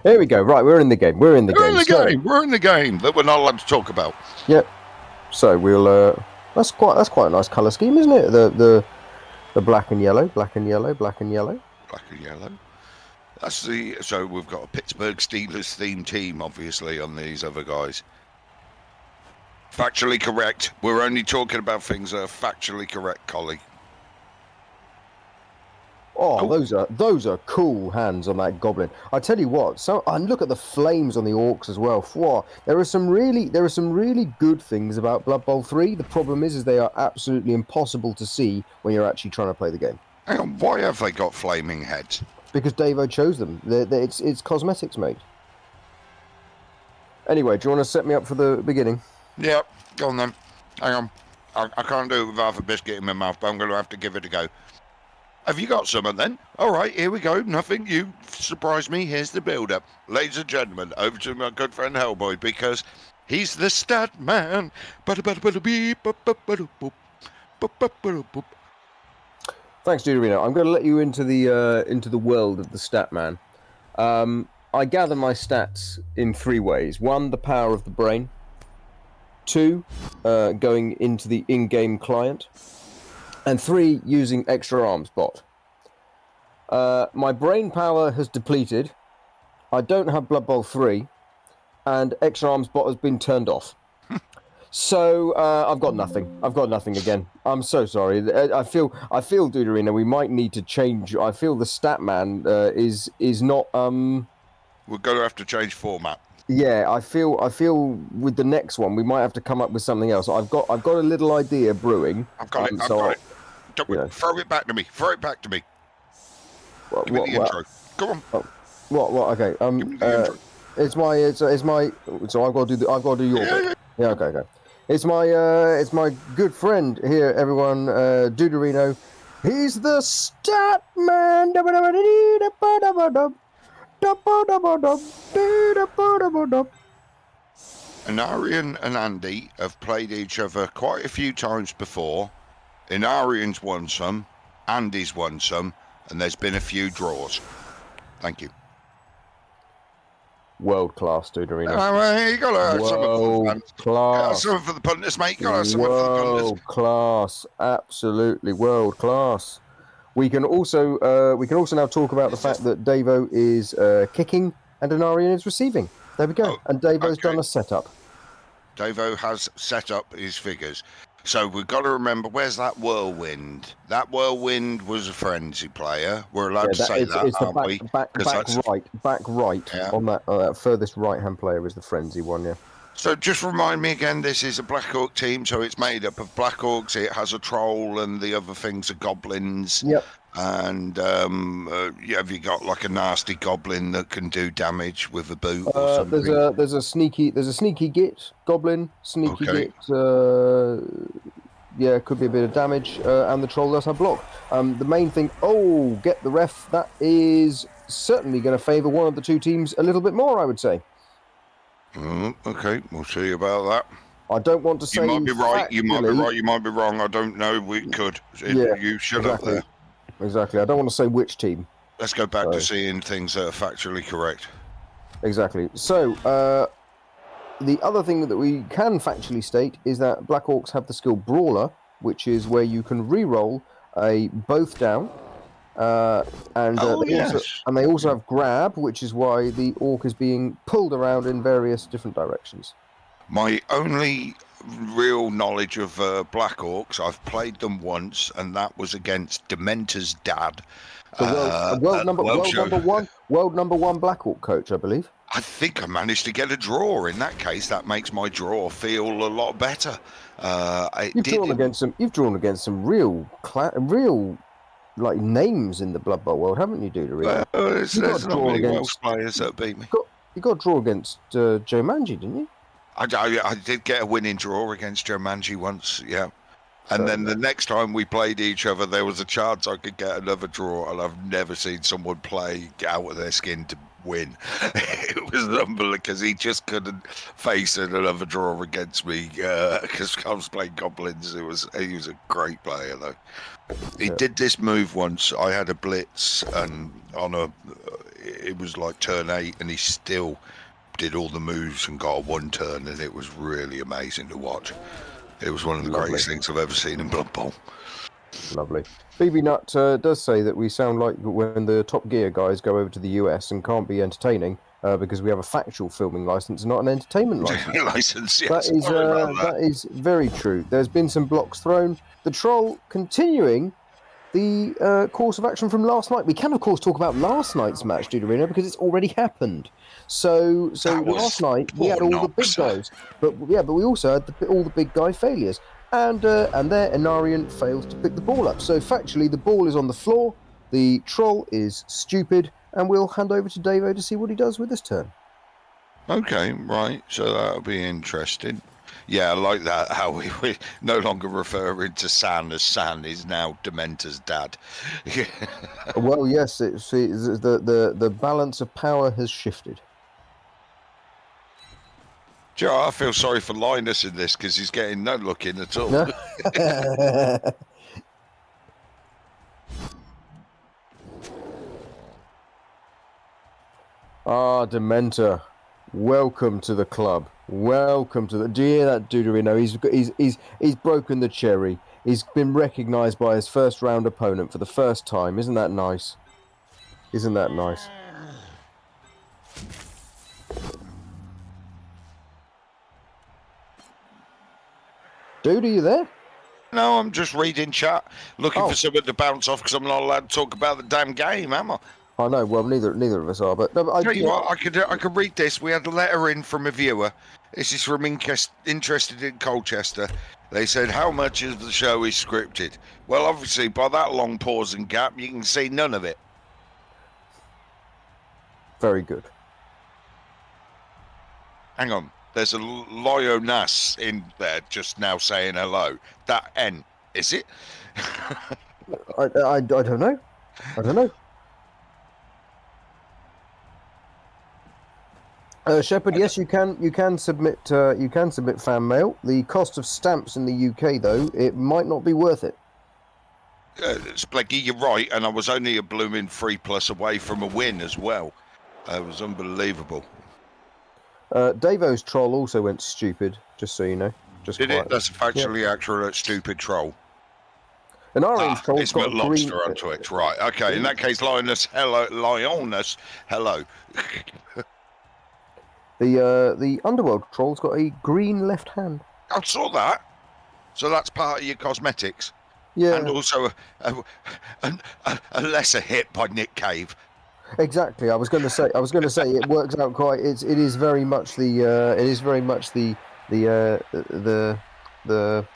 Here we go. Right, we're in the game. We're in the game. We're in the game that we're not allowed to talk about. Yep. So we'll. That's quite a nice colour scheme, isn't it? The black and yellow, black and yellow, black and yellow. Black and yellow. So we've got a Pittsburgh Steelers themed team, obviously, on these other guys. Factually correct. We're only talking about things that are factually correct, Collie. Oh, those are cool hands on that goblin. I tell you what. And look at the flames on the orcs as well. Whoa, there are some really good things about Blood Bowl 3. The problem is they are absolutely impossible to see when you're actually trying to play the game. Hang on, why have they got flaming heads? Because Davo chose them. It's cosmetics, mate. Anyway, do you want to set me up for the beginning? Yeah, go on then. Hang on. I can't do it with half a biscuit in my mouth, but I'm going to have to give it a go. Have you got something then? All right, here we go. Nothing. You surprised me. Here's the build-up. Ladies and gentlemen, over to my good friend Hellboy, because he's the stat man. Thanks, Deuterino. I'm going to let you into the world of the stat man. I gather my stats in 3 ways. 1, the power of the brain. 2, going into the in-game client. And 3, using extra arms bot. My brain power has depleted. I don't have Blood Bowl 3, and extra arms bot has been turned off. So I've got nothing. I've got nothing again. I'm so sorry. I feel, Deuterino, we might need to change. I feel the stat man is not. We're going to have to change format. Yeah, I feel with the next one we might have to come up with something else. I've got a little idea brewing. I've got it. Throw it back to me. Throw it back to me. Give me the intro. Come on. What? Okay. It's my. So I've got to do your bit. Yeah. Okay. It's my good friend here, everyone. Deuterino. He's the stat man. Inarian and Andy have played each other quite a few times before. Inarian's won some, Andy's won some, and there's been a few draws. Thank you. World class, Deuterino. You got world class. Something for the punters, mate. You got something for the punters. World class, absolutely world class. We can also now talk about the fact that Davo is kicking and Inarian is receiving. There we go. And Davo's done a setup. Davo has set up his figures. So we've got to remember, where's that whirlwind? That whirlwind was a frenzy player. We're allowed to say that, aren't we? Back right yeah. On that furthest right-hand player is the frenzy one, yeah. So just remind me again, this is a Black Orc team, so it's made up of Black Orcs. It has a troll, and the other things are goblins. Yep. And have you got like a nasty goblin that can do damage with a boot or something? There's a sneaky git goblin, git. Yeah, could be a bit of damage, and the troll does have block. The main thing. Oh, get the ref. That is certainly going to favour one of the two teams a little bit more, I would say. Okay, we'll see about that. I don't want to say. You might be right. You might be right. You might be wrong. I don't know. We could. You should have there. Exactly. I don't want to say which team. Let's go back to seeing things that are factually correct. Exactly. So, the other thing that we can factually state is that Black Orcs have the skill Brawler, which is where you can re-roll a both down. And they also have Grab, which is why the Orc is being pulled around in various different directions. My only real knowledge of Black Orcs, I've played them once, and that was against Dementor's dad. World number one Black Orc coach, I believe. I think I managed to get a draw. In that case, that makes my draw feel a lot better. You've drawn against some real like names in the Blood Bowl world, haven't you, Deuterino? There's not many Welsh players that beat me. You got a draw against Joe Manji, didn't you? I did get a winning draw against Joe Manji once, yeah. And then the next time we played each other, there was a chance I could get another draw, and I've never seen someone play out of their skin to win. It was unbelievable because he just couldn't face another draw against me because I was playing goblins. He was a great player though. He did this move once. I had a blitz and it was like turn 8, and he still did all the moves and got a 1 turn, and it was really amazing to watch. It was one of the greatest things I've ever seen in Blood Bowl. Lovely. BB Nut does say that we sound like when the Top Gear guys go over to the US and can't be entertaining because we have a factual filming license, not an entertainment license. Yes. That is very true. There's been some blocks thrown. The troll continuing the course of action from last night. We can, of course, talk about last night's match, Duderino, because it's already happened. So last night we had all the big guys, but we also had all the big guy failures, and there Inarian fails to pick the ball up. So factually, the ball is on the floor. The troll is stupid, and we'll hand over to Davo to see what he does with this turn. Okay, right. So that'll be interesting. Yeah, I like that, how we no longer referring to San as San, is now Dementor's dad. Well, yes, it's the balance of power has shifted. Do you know, I feel sorry for Linus in this because he's getting no look in at all. Dementor, welcome to the club. Welcome to the. Do you hear that, Duderino? He's broken the cherry. He's been recognised by his first round opponent for the first time. Isn't that nice? Isn't that nice? Dude, are you there? No, I'm just reading chat, looking for someone to bounce off because I'm not allowed to talk about the damn game, am I? I know. Well, neither of us are. But no, I could read this. We had a letter in from a viewer. This is from interested in Colchester. They said, "How much of the show is scripted?" Well, obviously, by that long pause and gap, you can see none of it. Very good. Hang on. There's a Lionas in there just now saying hello. That N, is it? I don't know. I don't know. Shepard, yes, you can submit fan mail. The cost of stamps in the UK, though, it might not be worth it. Spleggy, you're right, and I was only a blooming 3+ away from a win as well. It was unbelievable. Davo's troll also went stupid, just so you know. Did it? That's a factually accurate stupid troll. An orange troll. It's got lobster on Twitch, right? Okay, in that case, Lioness, hello. The underworld troll's got a green left hand. I saw that. So that's part of your cosmetics. Yeah. And also a lesser hit by Nick Cave. Exactly. I was going to say it works out quite. It is very much the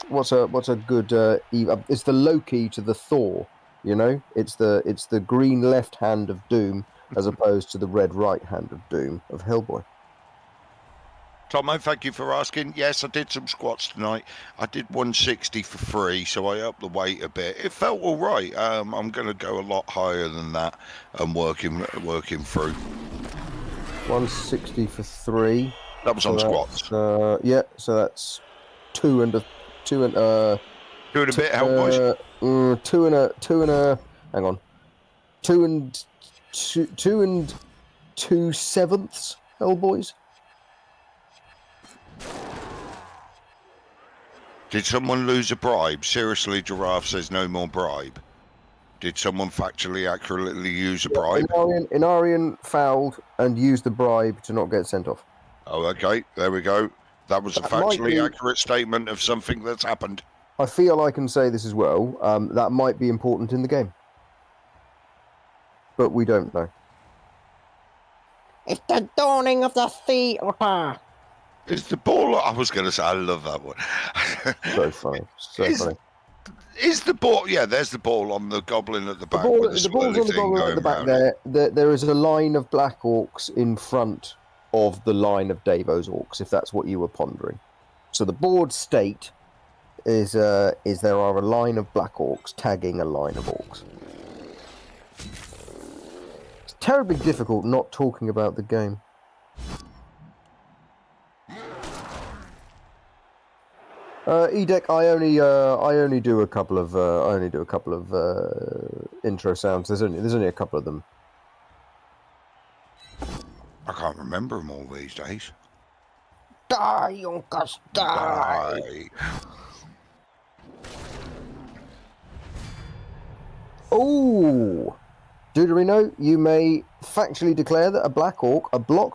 what's a good it's the Loki to the Thor. You know, it's the green left hand of Doom as opposed to the red right hand of Doom of Hellboy. Tomo, thank you for asking. Yes, I did some squats tonight. I did 160 for free, so I upped the weight a bit. It felt all right. I'm going to go a lot higher than that and working through. 160 for 3. That was on squats. Yeah, so that's 2 and a bit, help boys. 2 and 2.2 Hellboys. Did someone lose a bribe? Seriously, Giraffe says no more bribe. Did someone factually accurately use a bribe? Inarian fouled and used the bribe to not get sent off. Oh, okay. There we go. That was a factually accurate statement of something that's happened. I feel I can say this as well. That might be important in the game. But we don't know. It's the dawning of the theatre. Is the ball... I was going to say, I love that one. So funny. Funny. Is the ball... Yeah, there's the ball on the goblin at the back. The ball's on the goblin at the back there. There is a line of black orcs in front of the line of Davo's orcs, if that's what you were pondering. So the board state is there are a line of black orcs tagging a line of orcs. terribly difficult not talking about the game. Edek, I only do a couple of intro sounds. There's only a couple of them. I can't remember them all these days. Die, Uncas, die! Oh, Deuterino, you may factually declare that a block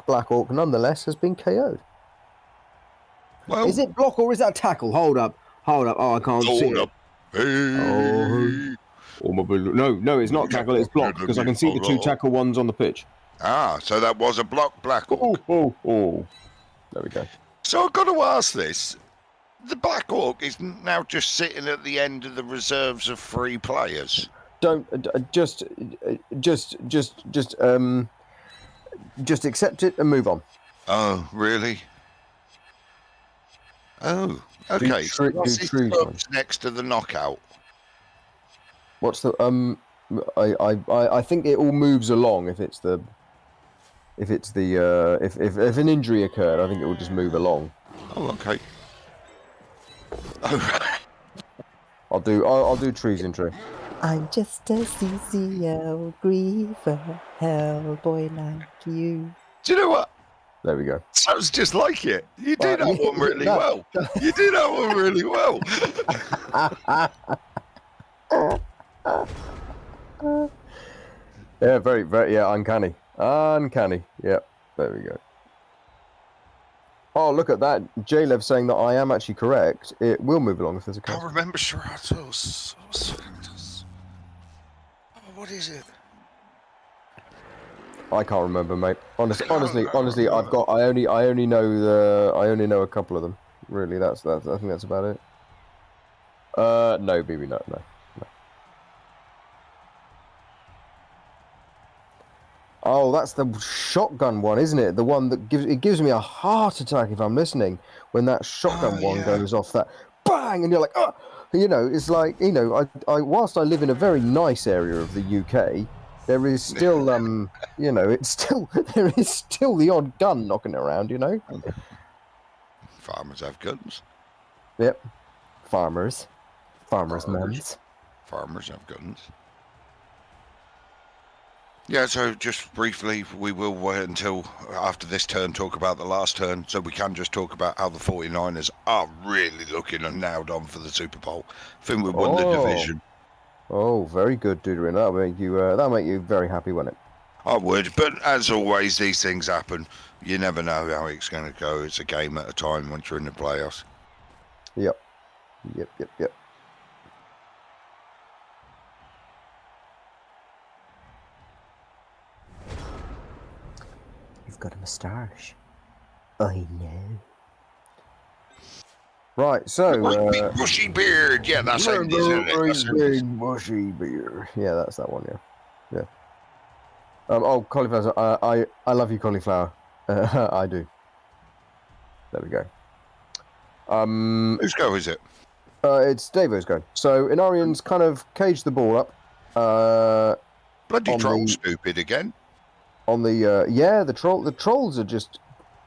Black Orc, nonetheless, has been KO'd. Well, Is it block or is that tackle? Hold up. Oh, I can't see hold up. it. No, it's not tackle. It's block because I can see the two tackle ones on the pitch. Ah, so that was a block Black Orc. Oh. There we go. So I've got to ask this. The Black Orc is now just sitting at the end of the reserves of 3 players. Just accept it and move on. Oh, really? Oh, okay. So what's next to the knockout? What's the I think it all moves along if an injury occurred. I think it will just move along. Oh, okay. Oh. I'll do trees intro. I'm just a CCL griever, hellboy like you. Do you know what? There we go. Sounds just like it. You do that one really well. You do that one really well. Yeah, very, uncanny. Uncanny. Yep, there we go. Oh, look at that. J-Lev saying that I am actually correct. It will move along if there's a I can't cast. remember Shiratos. What is it? I can't remember, mate. Honestly, I only know a couple of them. Really, I think that's about it. No, BB, no. Oh, that's the shotgun one, isn't it? The one that gives me a heart attack if I'm listening when that shotgun one goes off. That bang, and you're like, oh! It's like, I whilst I live in a very nice area of the UK, there is still there is still the odd gun knocking around, Farmers have guns. Yep, farmers, mans. Farmers have guns. Yeah, so just briefly, we will wait until after this turn talk about the last turn, so we can just talk about how the 49ers are really looking and nailed on for the Super Bowl. I think we won the division. Oh, very good, Duderin. That'll make you very happy, won't it? I would, but as always, these things happen. You never know how it's going to go. It's a game at a time once you're in the playoffs. Yep. You've got a moustache. I know. Right, so big bushy beard. Yeah, that's it. Big bushy beard. Yeah, that's that one. Yeah. Cauliflower. I love you, cauliflower. I do. There we go. Whose go is it? It's Davo's go. So Inarian's kind of caged the ball up. Bloody troll stupid again. On the trolls are just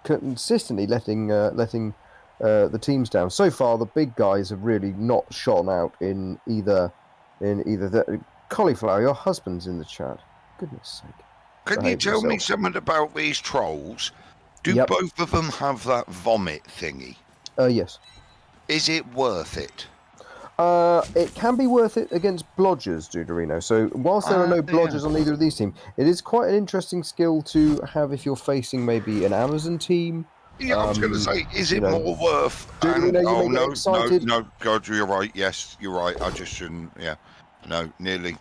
consistently letting the teams down. So far, the big guys have really not shone out in either the cauliflower. Your husband's in the chat. Goodness sake. Can you tell me something about these trolls? Do both of them have that vomit thingy? Yes. Is it worth it? It can be worth it against blodgers, Duderino. So whilst there are no blodgers on either of these teams, it is quite an interesting skill to have if you're facing maybe an Amazon team. Yeah, I was going to say, is it more worth? No, God, you're right. Yes, you're right. I just shouldn't. Yeah, no, nearly.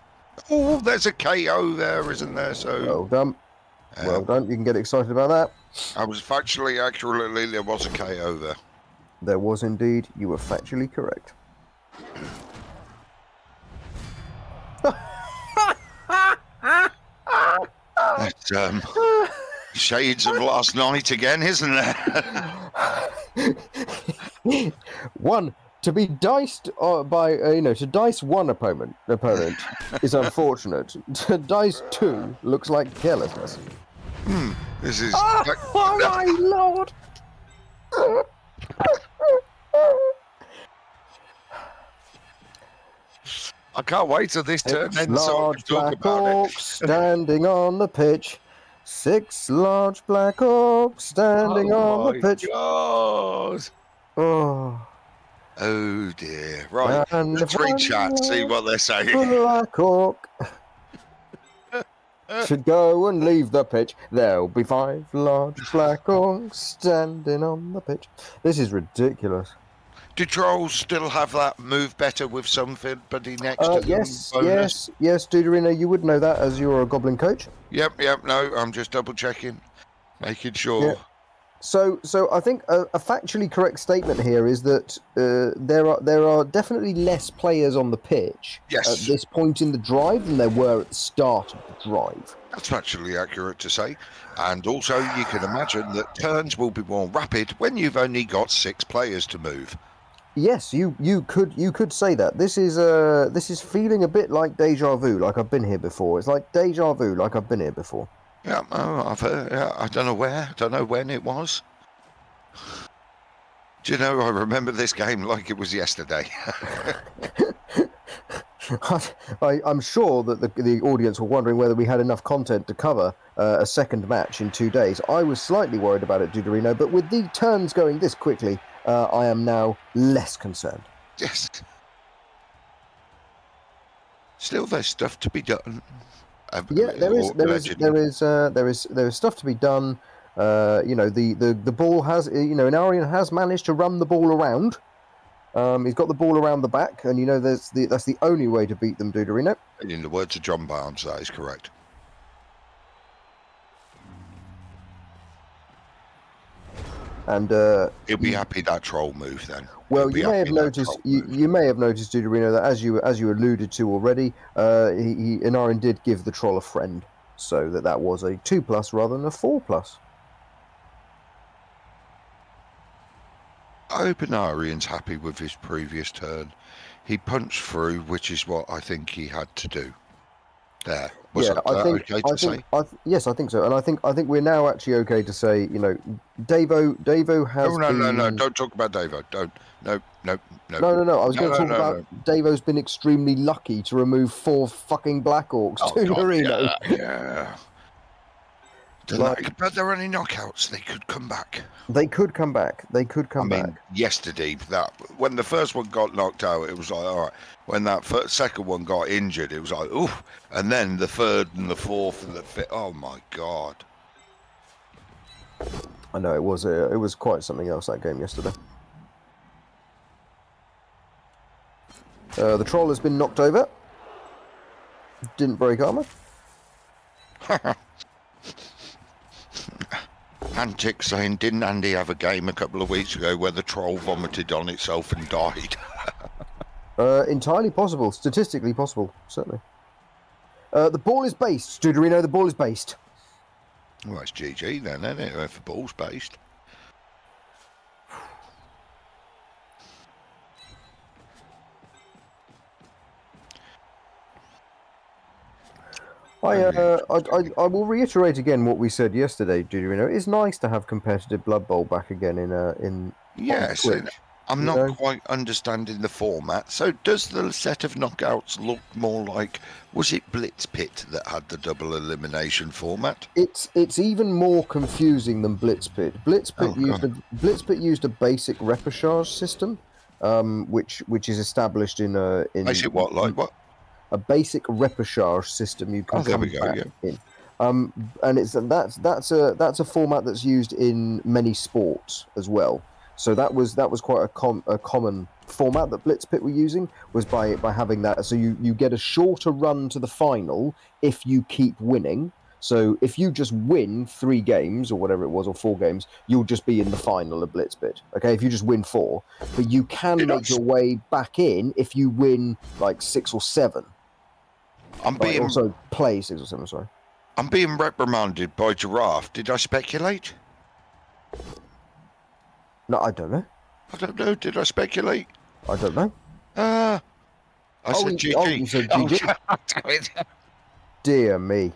Oh, there's a KO there, isn't there? So well done. Well done. You can get excited about that. I was factually accurately. There was a KO there. There was indeed. You were factually correct. That's shades of last night again, isn't it? 1, to be diced by to dice one opponent is unfortunate. To dice two looks like carelessness. This is. Oh my lord! I can't wait till this turn Six ends so I large can talk black about orcs it. standing on the pitch. 6 large black orcs standing on the pitch. God. Oh, Oh dear. Right. and Let's if read one chat, see what they're saying. black orc should go and leave the pitch, there'll be 5 large black orcs standing on the pitch. This is ridiculous. Do trolls still have that move better with somebody next to them? Yes, bonus? yes, Deuterino, you would know that as you're a goblin coach. Yep. No, I'm just double checking, making sure. Yeah. So I think a factually correct statement here is that there are definitely less players on the pitch Yes. at this point in the drive than there were at the start of the drive. That's actually accurate to say. And also, you can imagine that turns will be more rapid when you've only got 6 players to move. Yes, you could say that. This is feeling a bit like deja vu, like I've been here before. It's like deja vu, like I've been here before. Yeah, I've heard. Yeah, I don't know where, don't know when it was. Do you know? I remember this game like it was yesterday. I'm sure that the audience were wondering whether we had enough content to cover a second match in 2 days. I was slightly worried about it, Deuterino, but with the turns going this quickly, I am now less concerned. Yes. Still, there's stuff to be done. Yeah, there is stuff to be done. The ball has, Inarian has managed to run the ball around. He's got the ball around the back, and that's the only way to beat them, Deuterino. In the words of John Barnes, that is correct. And he'll be happy that troll move then. Well, you may have noticed, Deuterino, that as you alluded to already, Inarian did give the troll a friend, so that was a 2+ rather than a 4+. I hope Inarian's happy with his previous turn. He punched through, which is what I think he had to do. There. Was that okay to say? Yes, I think so, and I think we're now actually okay to say, Davo has. No! Don't talk about Davo. Don't. No. I was going to talk about Davo's been extremely lucky to remove 4 fucking Black Orcs to Marino. Yeah. But they're only knockouts. They could come back. They could come back. I mean, yesterday, when the first one got knocked out, it was like, all right. When that second one got injured, it was like, ooh. And then the third and the fourth and the fifth. Oh my god. I know it was quite something else, that game yesterday. The troll has been knocked over. Didn't break armor. Antic saying, didn't Andy have a game a couple of weeks ago where the troll vomited on itself and died? Entirely possible. Statistically possible, certainly. The ball is based, Deuterino. The ball is based. Well, it's GG then, isn't it? If the ball's based. I will reiterate again what we said yesterday, Deuterino. It is nice to have competitive Blood Bowl back again in yes. I'm not quite understanding the format. So does the set of knockouts look more like, was it Blitz Pit that had the double elimination format? It's even more confusing than Blitz Pit. Blitz Pit used a basic repechage system, which is established in basic what, like what? A basic repechage system you can go back in. And that's a format that's used in many sports as well. So that was quite a common format that Blitz Pit were using, was by having that. So you get a shorter run to the final if you keep winning. So if you just win 3 games or whatever it was, or 4 games, you'll just be in the final of Blitz Pit. Okay, if you just win 4, but you can make your way back in if you win like 6 or 7. Also play 6 or 7. Sorry. I'm being reprimanded by Giraffe. Did I speculate? No, I don't know. I don't know. Did I speculate? I don't know. I said GG. You said GG. Damn it. Dear me.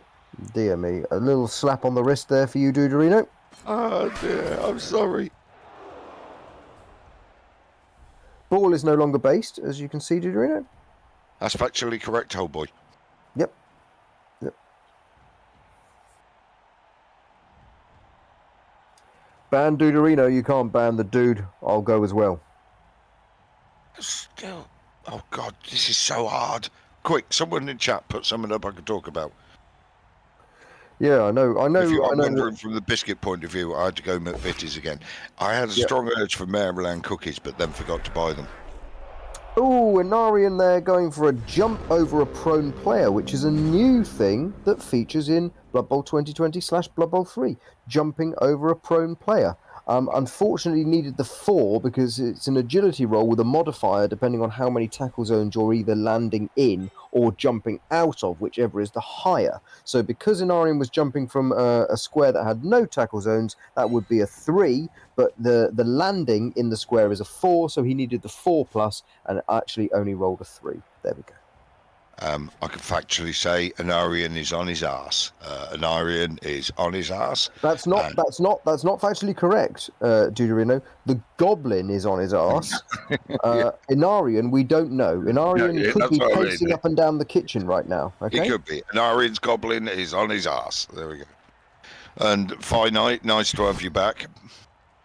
Dear me. A little slap on the wrist there for you, Duderino. Oh dear, I'm sorry. Ball is no longer based, as you can see, Duderino. That's factually correct, old boy. Yep. Ban Duderino, you can't ban the dude. I'll go as well. Still, oh God, this is so hard. Quick, someone in chat put something up I could talk about. Yeah, I know. If you are wondering from the biscuit point of view, I had to go McVitie's again. I had a strong urge for Maryland cookies, but then forgot to buy them. Oh, Anarian there going for a jump over a prone player, which is a new thing that features in Blood Bowl 2020/Blood Bowl 3. Jumping over a prone player. Unfortunately, needed the 4 because it's an agility roll with a modifier depending on how many tackle zones you're either landing in or jumping out of, whichever is the higher. So because Inarian was jumping from a square that had no tackle zones, that would be a 3, but the landing in the square is a 4, so he needed the 4+, and actually only rolled a 3. There we go. I can factually say Anarian is on his ass. Anarian is on his ass. That's not factually correct, Duderino. The goblin is on his ass. Inarian, we don't know. Inarian could be pacing up and down the kitchen right now. Okay, He could be. Anarian's goblin is on his ass. There we go. And Finite, nice to have you back.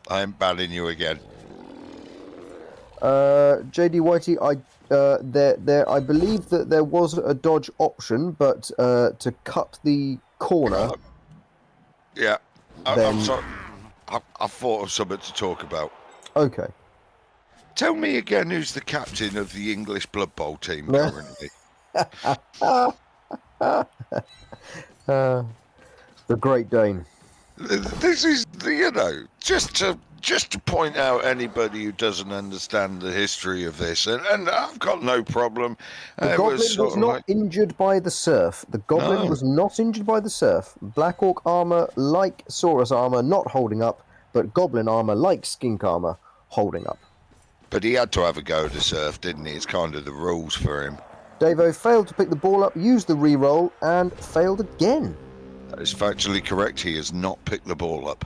I am banning you again. JD Whitey, I believe that there was a dodge option, but to cut the corner. Yeah, then... I'm sorry. I thought of something to talk about. Okay. Tell me again who's the captain of the English Blood Bowl team currently. The Great Dane. This is, just to point out anybody who doesn't understand the history of this, and I've got no problem. The Goblin was not injured by the surf. The Goblin was not injured by the surf. Black Orc armor, like Saurus armor, not holding up, but Goblin armor, like Skink armor, holding up. But he had to have a go at the surf, didn't he? It's kind of the rules for him. Davo failed to pick the ball up, used the re-roll, and failed again. That is factually correct. He has not picked the ball up.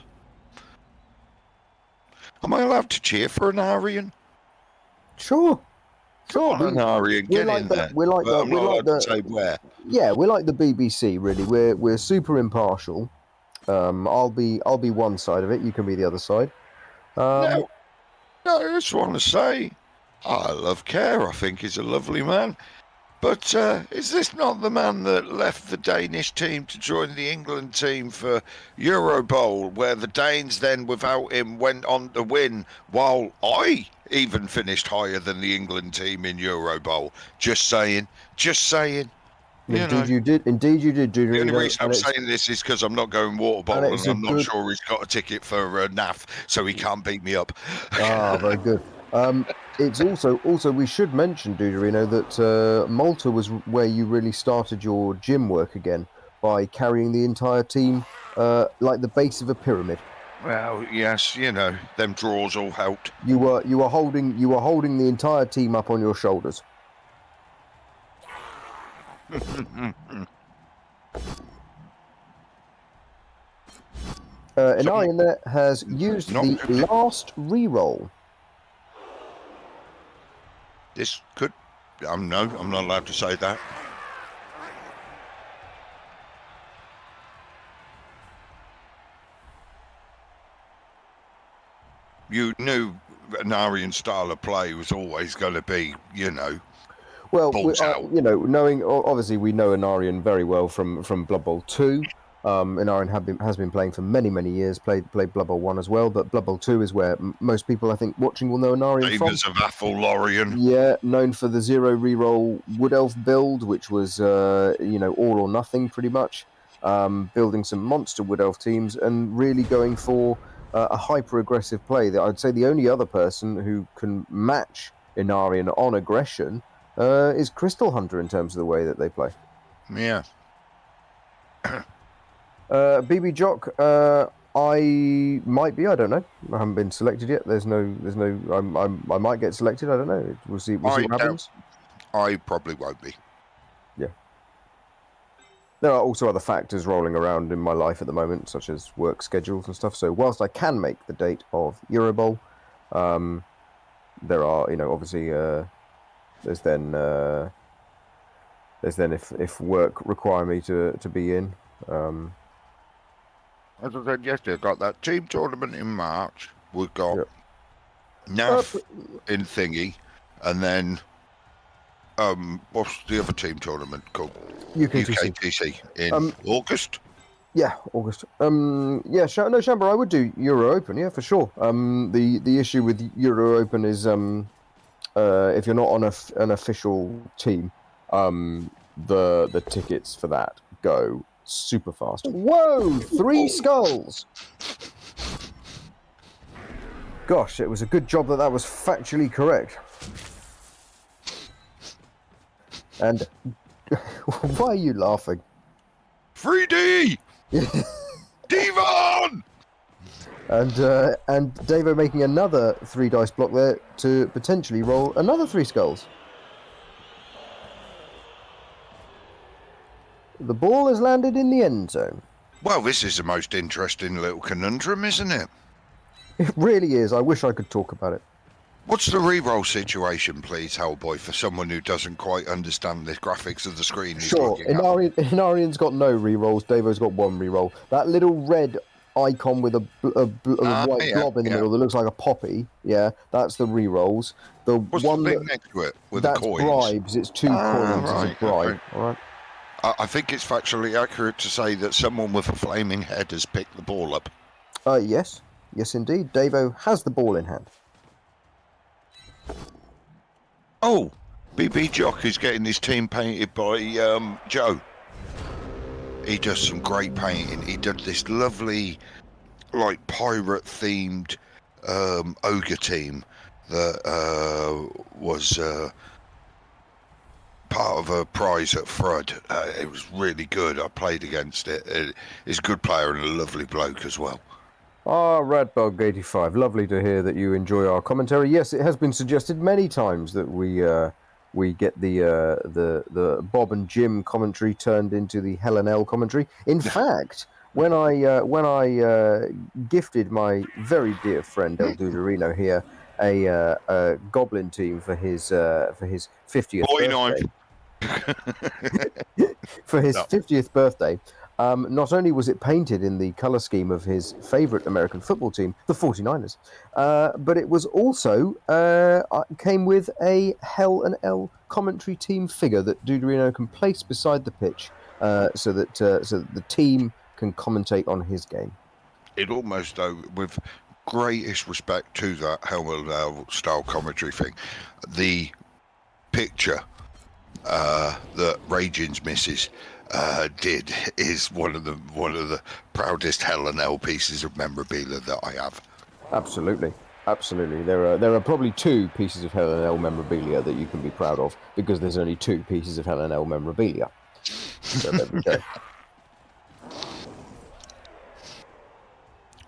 Am I allowed to cheer for an Arian? Sure. Come on, an Arian, get in there. We're like I'm not allowed to say where. Yeah, we're like the BBC, really. We're super impartial. I'll be one side of it. You can be the other side. No, I just want to say, I love Kerr. I think he's a lovely man. But is this not the man that left the Danish team to join the England team for Euro Bowl, where the Danes then, without him, went on to win, while I even finished higher than the England team in Euro Bowl? Just saying. Indeed you did. The only reason I'm saying this is because I'm not going water bowl, and I'm not sure he's got a ticket for NAF, so he can't beat me up. Very good. It's also we should mention, Duderino, that Malta was where you really started your gym work again by carrying the entire team like the base of a pyramid. Well, yes, them draws all helped. You were holding the entire team up on your shoulders. Inarian there has used the last re-roll. This could... I'm not allowed to say that. You knew an Arian style of play was always going to be, Well, knowing, obviously we know Inarian very well from Blood Bowl 2. Inarian has been playing for many years, played Blood Bowl 1 as well, but Blood Bowl 2 is where most people, I think, watching will know Inarian from. Neighbours of Athel Lorien. Yeah, known for the 0 reroll Wood Elf build, which was, all or nothing pretty much. Building some monster Wood Elf teams and really going for a hyper-aggressive play. I'd say the only other person who can match Inarian on aggression is Crystal Hunter in terms of the way that they play. Yeah. BB Jock, I might be. I don't know. I haven't been selected yet. There's no. I might get selected. I don't know. We'll see. We'll see what happens. I probably won't be. Yeah. There are also other factors rolling around in my life at the moment, such as work schedules and stuff. So whilst I can make the date of Euro Bowl, there are, obviously, there's then if work require me to be in. As I said yesterday, I've got that team tournament in March. We've got Yep. NAF in Thingy, and then what's the other team tournament called? UKTC in August. Yeah, August. Shamber, I would do Euro Open, yeah, for sure. The issue with Euro Open is if you're not on an official team, the tickets for that go super fast. Whoa! 3 skulls! Gosh, it was a good job that was factually correct. And why are you laughing? 3D! Devon! And Davo making another 3 dice block there to potentially roll another 3 skulls. The ball has landed in the end zone. Well, this is the most interesting little conundrum, isn't it? It really is. I wish I could talk about it. What's the re-roll situation, please, Hellboy, for someone who doesn't quite understand the graphics of the screen? Sure. Inarian's got no re-rolls. Davo's got 1 re-roll. That little red icon with a white blob in the middle that looks like a poppy, that's the re-rolls. What's the thing next to it with the coins? That's bribes. It's 2 coins as a bribe. Okay. All right. I think it's factually accurate to say that someone with a flaming head has picked the ball up. Yes. Yes, indeed. Davo has the ball in hand. Oh, BB Jock is getting his team painted by Joe. He does some great painting. He did this lovely, like, pirate-themed ogre team that was part of a prize at Frud. It was really good. I played against it. He's a good player and a lovely bloke as well. Radbug85, lovely to hear that you enjoy our commentary. Yes, it has been suggested many times that we get the Bob and Jim commentary turned into the Helen L commentary. In fact, when I gifted my very dear friend El Duderino here a goblin team for his 50th birthday. For his 50th birthday. Not only was it painted in the colour scheme of his favourite American football team, the 49ers, but it was also came with a Hell and L commentary team figure that Duderino can place beside the pitch so that the team can commentate on his game. It almost, though, with greatest respect to that Hell and L style commentary thing, the picture that Raging's missus did is one of the proudest Hell and L pieces of memorabilia that I have. Absolutely. There are probably 2 pieces of Hell and L memorabilia that you can be proud of because there's only 2 pieces of Hell and L memorabilia. So there we go.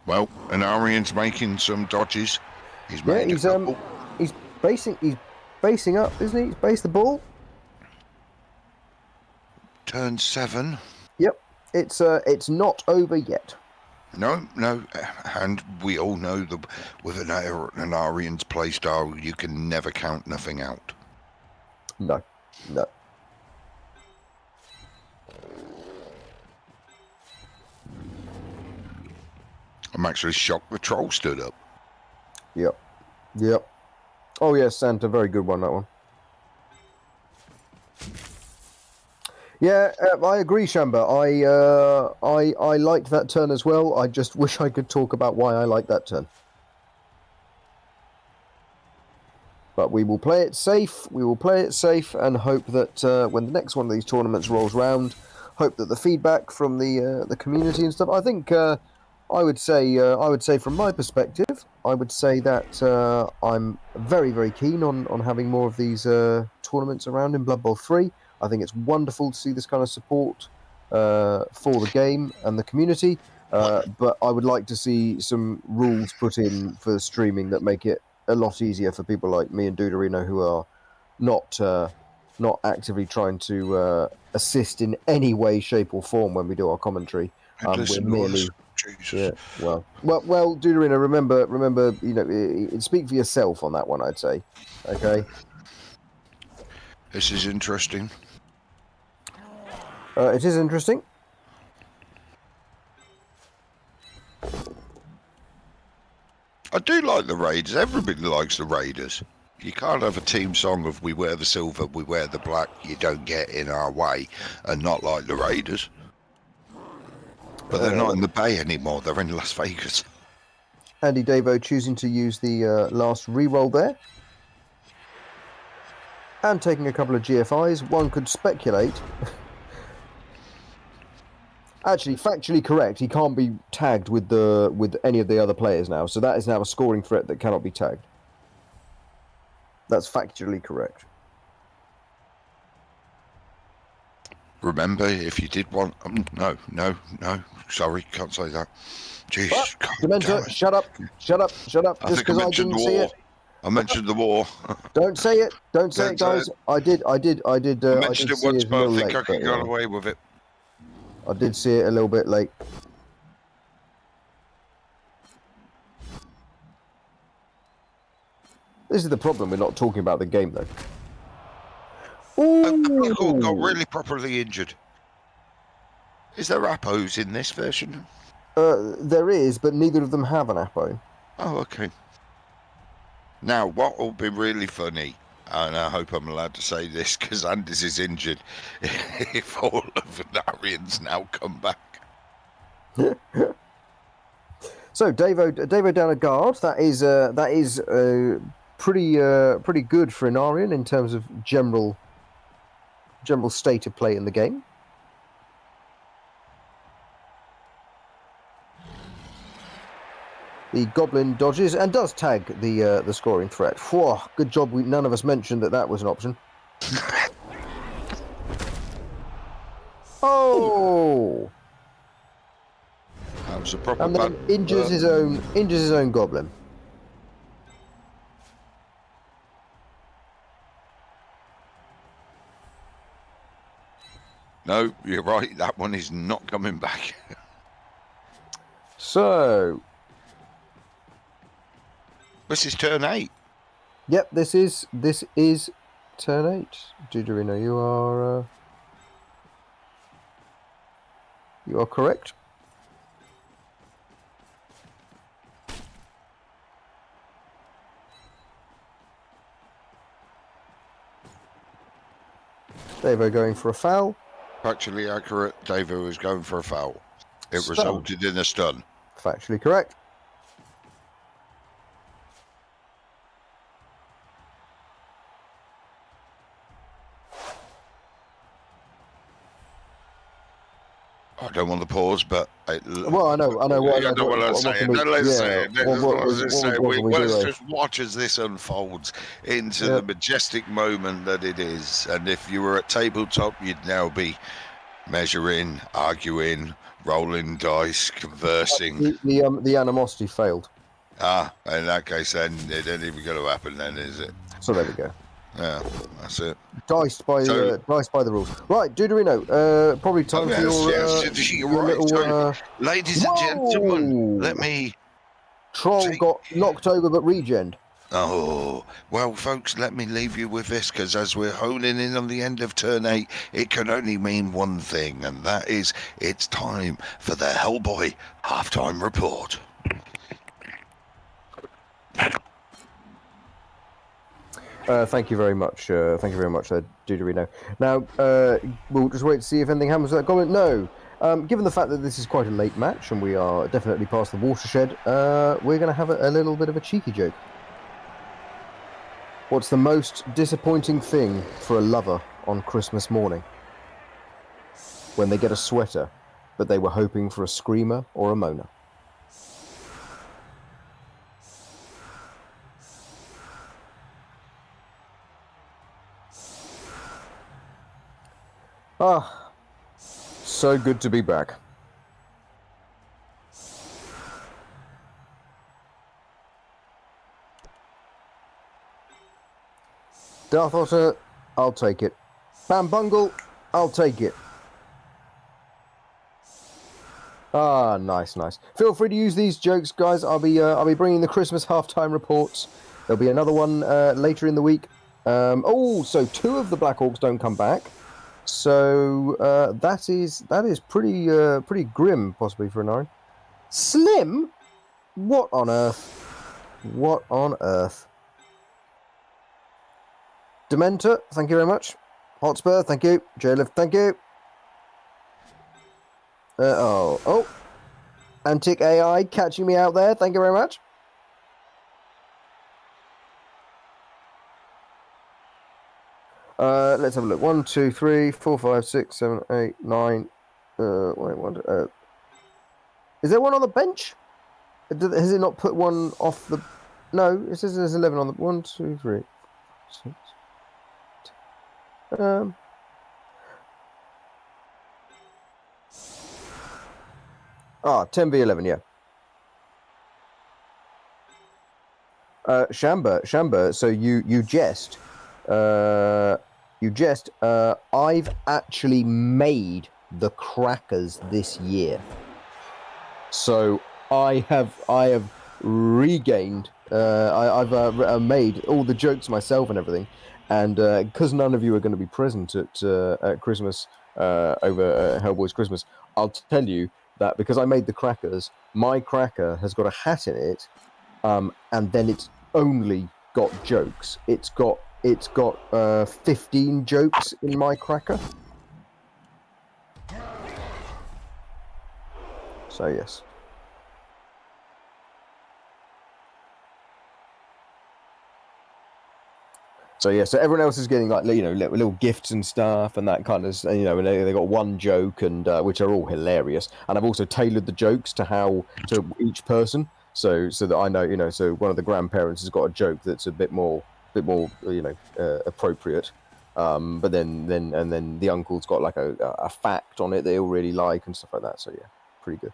Well, Anarian's making some dodges. He's basing up, isn't he? He's based the ball. Turn 7. Yep, it's not over yet. No, and we all know that with an Arian's play style, you can never count nothing out. No. I'm actually shocked the troll stood up. Yep. Oh yes, Santa, very good one, that one. Yeah, I agree, Shamba. I liked that turn as well. I just wish I could talk about why I like that turn. But we will play it safe. And hope that when the next one of these tournaments rolls round, hope that the feedback from the community and stuff. I think I would say from my perspective, I would say that I'm very, very keen on having more of these tournaments around in Blood Bowl 3. I think it's wonderful to see this kind of support for the game and the community. But I would like to see some rules put in for streaming that make it a lot easier for people like me and Duderino who are not actively trying to assist in any way, shape, or form when we do our commentary. We're Listen to merely us. Jesus. yeah. Well, Duderino, remember, speak for yourself on that one. I'd say, okay. This is interesting. It is interesting. I do like the Raiders. Everybody likes the Raiders. You can't have a team song of "We wear the silver, we wear the black, you don't get in our way," and not like the Raiders. But they're not in the Bay anymore. They're in Las Vegas. AndyDavo choosing to use the last re-roll there. And taking a couple of GFIs. One could speculate. Actually, factually correct. He can't be tagged with any of the other players now. So that is now a scoring threat that cannot be tagged. That's factually correct. Remember, if you did want... no. Sorry, can't say that. Jeez. Dementor, shut up. I Just think I because I mentioned didn't the see war. it. I mentioned the war. Don't say it. Don't say it, guys. I did. I mentioned it see once, it a but I little think late, I could but, get away with it. I did see it a little bit late. This is the problem. We're not talking about the game, though. Black Hawk got really properly injured. Is there Appos in this version? There is, but neither of them have an Apo. Oh, okay. Now, what will be really funny, and I hope I'm allowed to say this because Anders is injured, if all of the Arians now come back. So Davo down a guard. That is pretty good for an Arian in terms of general state of play in the game. The Goblin dodges and does tag the scoring threat. Whew, good job. None of us mentioned that was an option. Oh! That was a proper And then injures his own Goblin. No, you're right. That one is not coming back. So, This is turn 8. yep, this is turn 8. Duderino, you are correct. Davo going for a foul. Factually accurate. Davo was going for a foul. It Stun. resulted in a stun. Factually correct. I don't want to pause, but Well, I know. I don't want to what say can it. we- Let's yeah, say it. what can we do, Let's eh? just watch as this unfolds into Yeah. the majestic moment that it is. And if you were at tabletop, you'd now be measuring, arguing, rolling dice, conversing. The animosity failed. In that case, then it ain't even going to happen. Then is it? So there we go. Yeah, that's it. Diced by the rules. Right, Duderino. Probably time for you're right. little. So, ladies and gentlemen, let me. Troll got knocked over but regened. Oh, well, folks, let me leave you with this, because as we're honing in on the end of turn 8, it can only mean one thing, and that is it's time for the Hellboy halftime report. Thank you very much. Duderino. Now, we'll just wait to see if anything happens with that comment. No. Given the fact that this is quite a late match and we are definitely past the watershed, we're going to have a little bit of a cheeky joke. What's the most disappointing thing for a lover on Christmas morning? When they get a sweater, but they were hoping for a screamer or a moaner. Ah, so good to be back. Darth Otter, I'll take it. Bam Bungle, I'll take it. Ah, nice. Feel free to use these jokes, guys. I'll be bringing the Christmas halftime reports. There'll be another one later in the week. So 2 of the Black Orcs don't come back. So that is pretty grim, possibly for an iron. Slim, what on earth? What on earth? Dementor, thank you very much. Hotspur, thank you. J-Lift, thank you. Antic AI catching me out there. Thank you very much. Let's have a look. 1, 2, 3, 4, 5, 6, 7, 8, 9. Is there one on the bench? Has it not put one off the? No, it says there's 11 on the. 1, 2, 3, 6. 10v11, yeah. Shamba, so you jest. I've actually made the crackers this year. So I have regained. I've made all the jokes myself and everything, and because none of you are going to be present at Christmas over Hellboy's Christmas, I'll tell you that because I made the crackers, my cracker has got a hat in it, and then it's only got jokes. It's got 15 jokes in my cracker. So yes. So everyone else is getting like little gifts and stuff and that kind of and they got one joke and which are all hilarious, and I've also tailored the jokes to each person so that I know so one of the grandparents has got a joke that's a bit more appropriate, but then the uncle's got like a fact on it they all really like and stuff like that. So yeah, pretty good.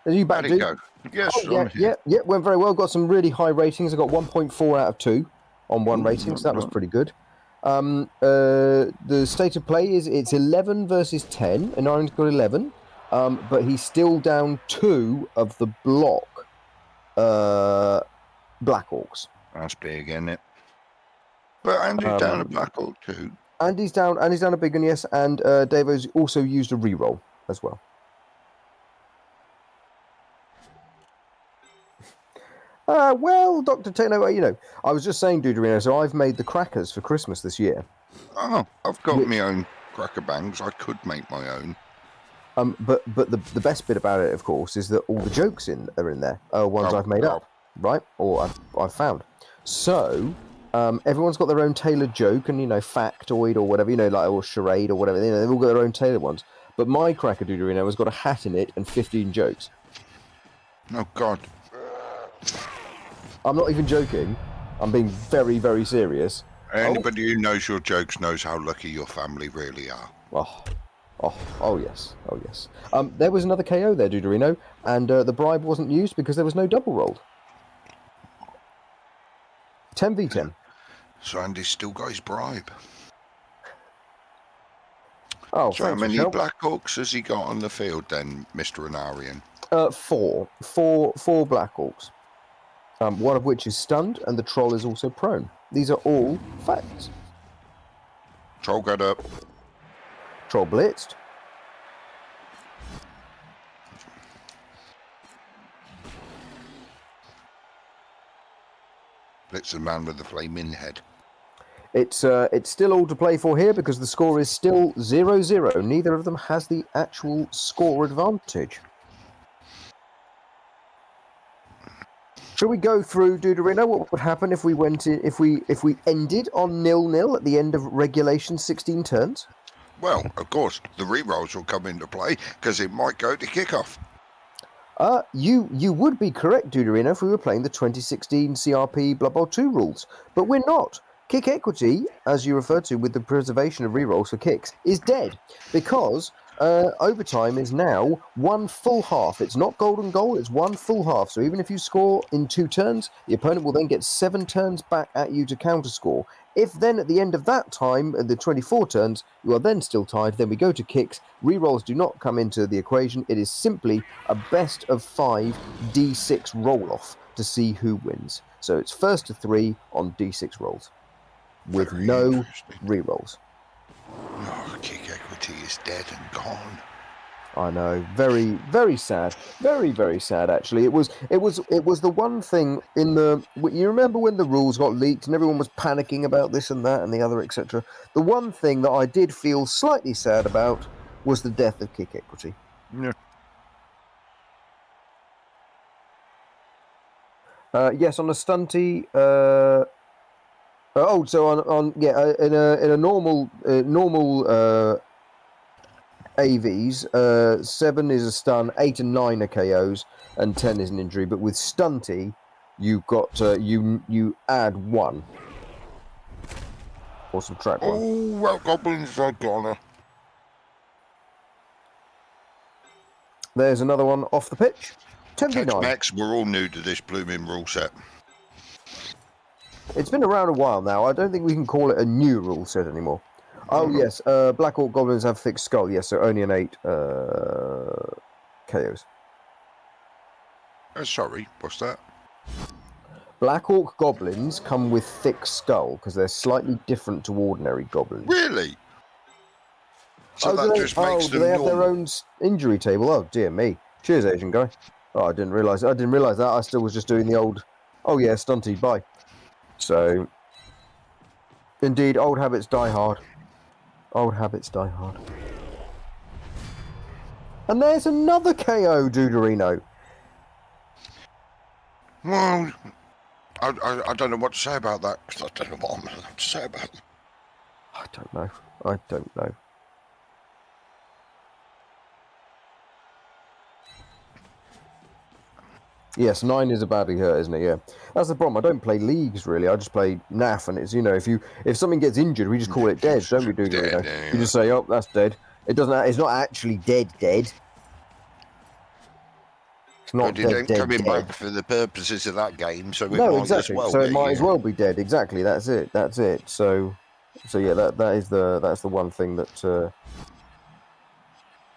Are you back, dude? Go. Yes, yeah, went very well. Got some really high ratings. I got 1.4 out of 2 on one rating, so that was pretty good. The state of play is it's 11 versus 10, and Iron's got 11, but he's still down 2 of the block Black Orcs. That's big, isn't it? But Andy's down a Black Orc too. Andy's down a big one, yes, and Davo's also used a reroll as well. Well, Dr. Tano, I was just saying, Duderino, so I've made the crackers for Christmas this year. Oh, I've got my own cracker bangs. I could make my own. But the best bit about it, of course, is that all the jokes are in there. Ones I've made up, right? Or I've found. So everyone's got their own tailored joke and factoid or whatever, or charade or whatever. They've all got their own tailored ones. But my cracker Duderino has got a hat in it and 15 jokes. Oh God. I'm not even joking. I'm being very, very serious. Anybody who knows your jokes knows how lucky your family really are. Oh yes. There was another KO there, Duderino, and the bribe wasn't used because there was no double rolled. 10v10. So Andy's still got his bribe. Oh, so how many Black Orcs has he got on the field then, Mr. Anarian? 4 Black Orcs. One of which is stunned, and the troll is also prone. These are all facts. Troll got up. Troll blitzed. Blitz the man with the flaming head. It's still all to play for here because the score is still 0-0. Neither of them has the actual score advantage. Shall we go through, Duderino, what would happen if we ended on 0-0 at the end of regulation 16 turns? Well, of course, the rerolls will come into play because it might go to kickoff. You would be correct, Duderino, if we were playing the 2016 CRP Blood Bowl 2 rules, but we're not. Kick equity, as you referred to with the preservation of rerolls for kicks, is dead because overtime is now one full half. It's not golden goal, it's one full half. So even if you score in 2 turns, the opponent will then get 7 turns back at you to counter score. If then at the end of that time, at the 24 turns, you are then still tied, then we go to kicks. Rerolls do not come into the equation. It is simply a best of 5 D6 roll off to see who wins. So it's first to 3 on D6 rolls with Very no interesting. rerolls. Oh, kick equity is dead and gone. I know, very, very sad, very, very sad. Actually, it was the one thing in the. You remember when the rules got leaked and everyone was panicking about this and that and the other, etc. The one thing that I did feel slightly sad about was the death of kick equity. Yeah. Yes, on a stunty. In a normal AVs, 7 is a stun, 8 and 9 are KOs, and 10 is an injury. But with stunty, you've got you add 1 or subtract 1. Oh, well, goblins are gone. There's another one off the pitch. 10v9. Tex-Mex, we're all new to this blooming rule set. It's been around a while now. I don't think we can call it a new rule set anymore. Oh, yes. Black Orc Goblins have fixed skull. Yes, so only an 8 KOs. Sorry, what's that? Black Orc Goblins come with thick skull because they're slightly different to ordinary goblins. Really? So that just makes them do they have their normal. own injury table? Oh, dear me. Cheers, Asian guy. Oh, I didn't realise that. I still was just doing the old, oh yeah, stunty, bye. So, indeed, old habits die hard. Old habits die hard. And there's another KO, Duderino. Well, I don't know what to say about that, because I don't know what I'm allowed to say about it. I don't know. Yes, 9 is a badly hurt, isn't it? Yeah, that's the problem. I don't play leagues really. I just play NAF, and it's if something gets injured, we just call it dead, don't we? Dead, You just say, oh, that's dead. It doesn't. It's not actually dead. It's not But it ain't dead. coming back for the purposes of that game, so it No, might exactly. as well So be. it might as well be dead. Exactly. That's it. So yeah, that's the one thing that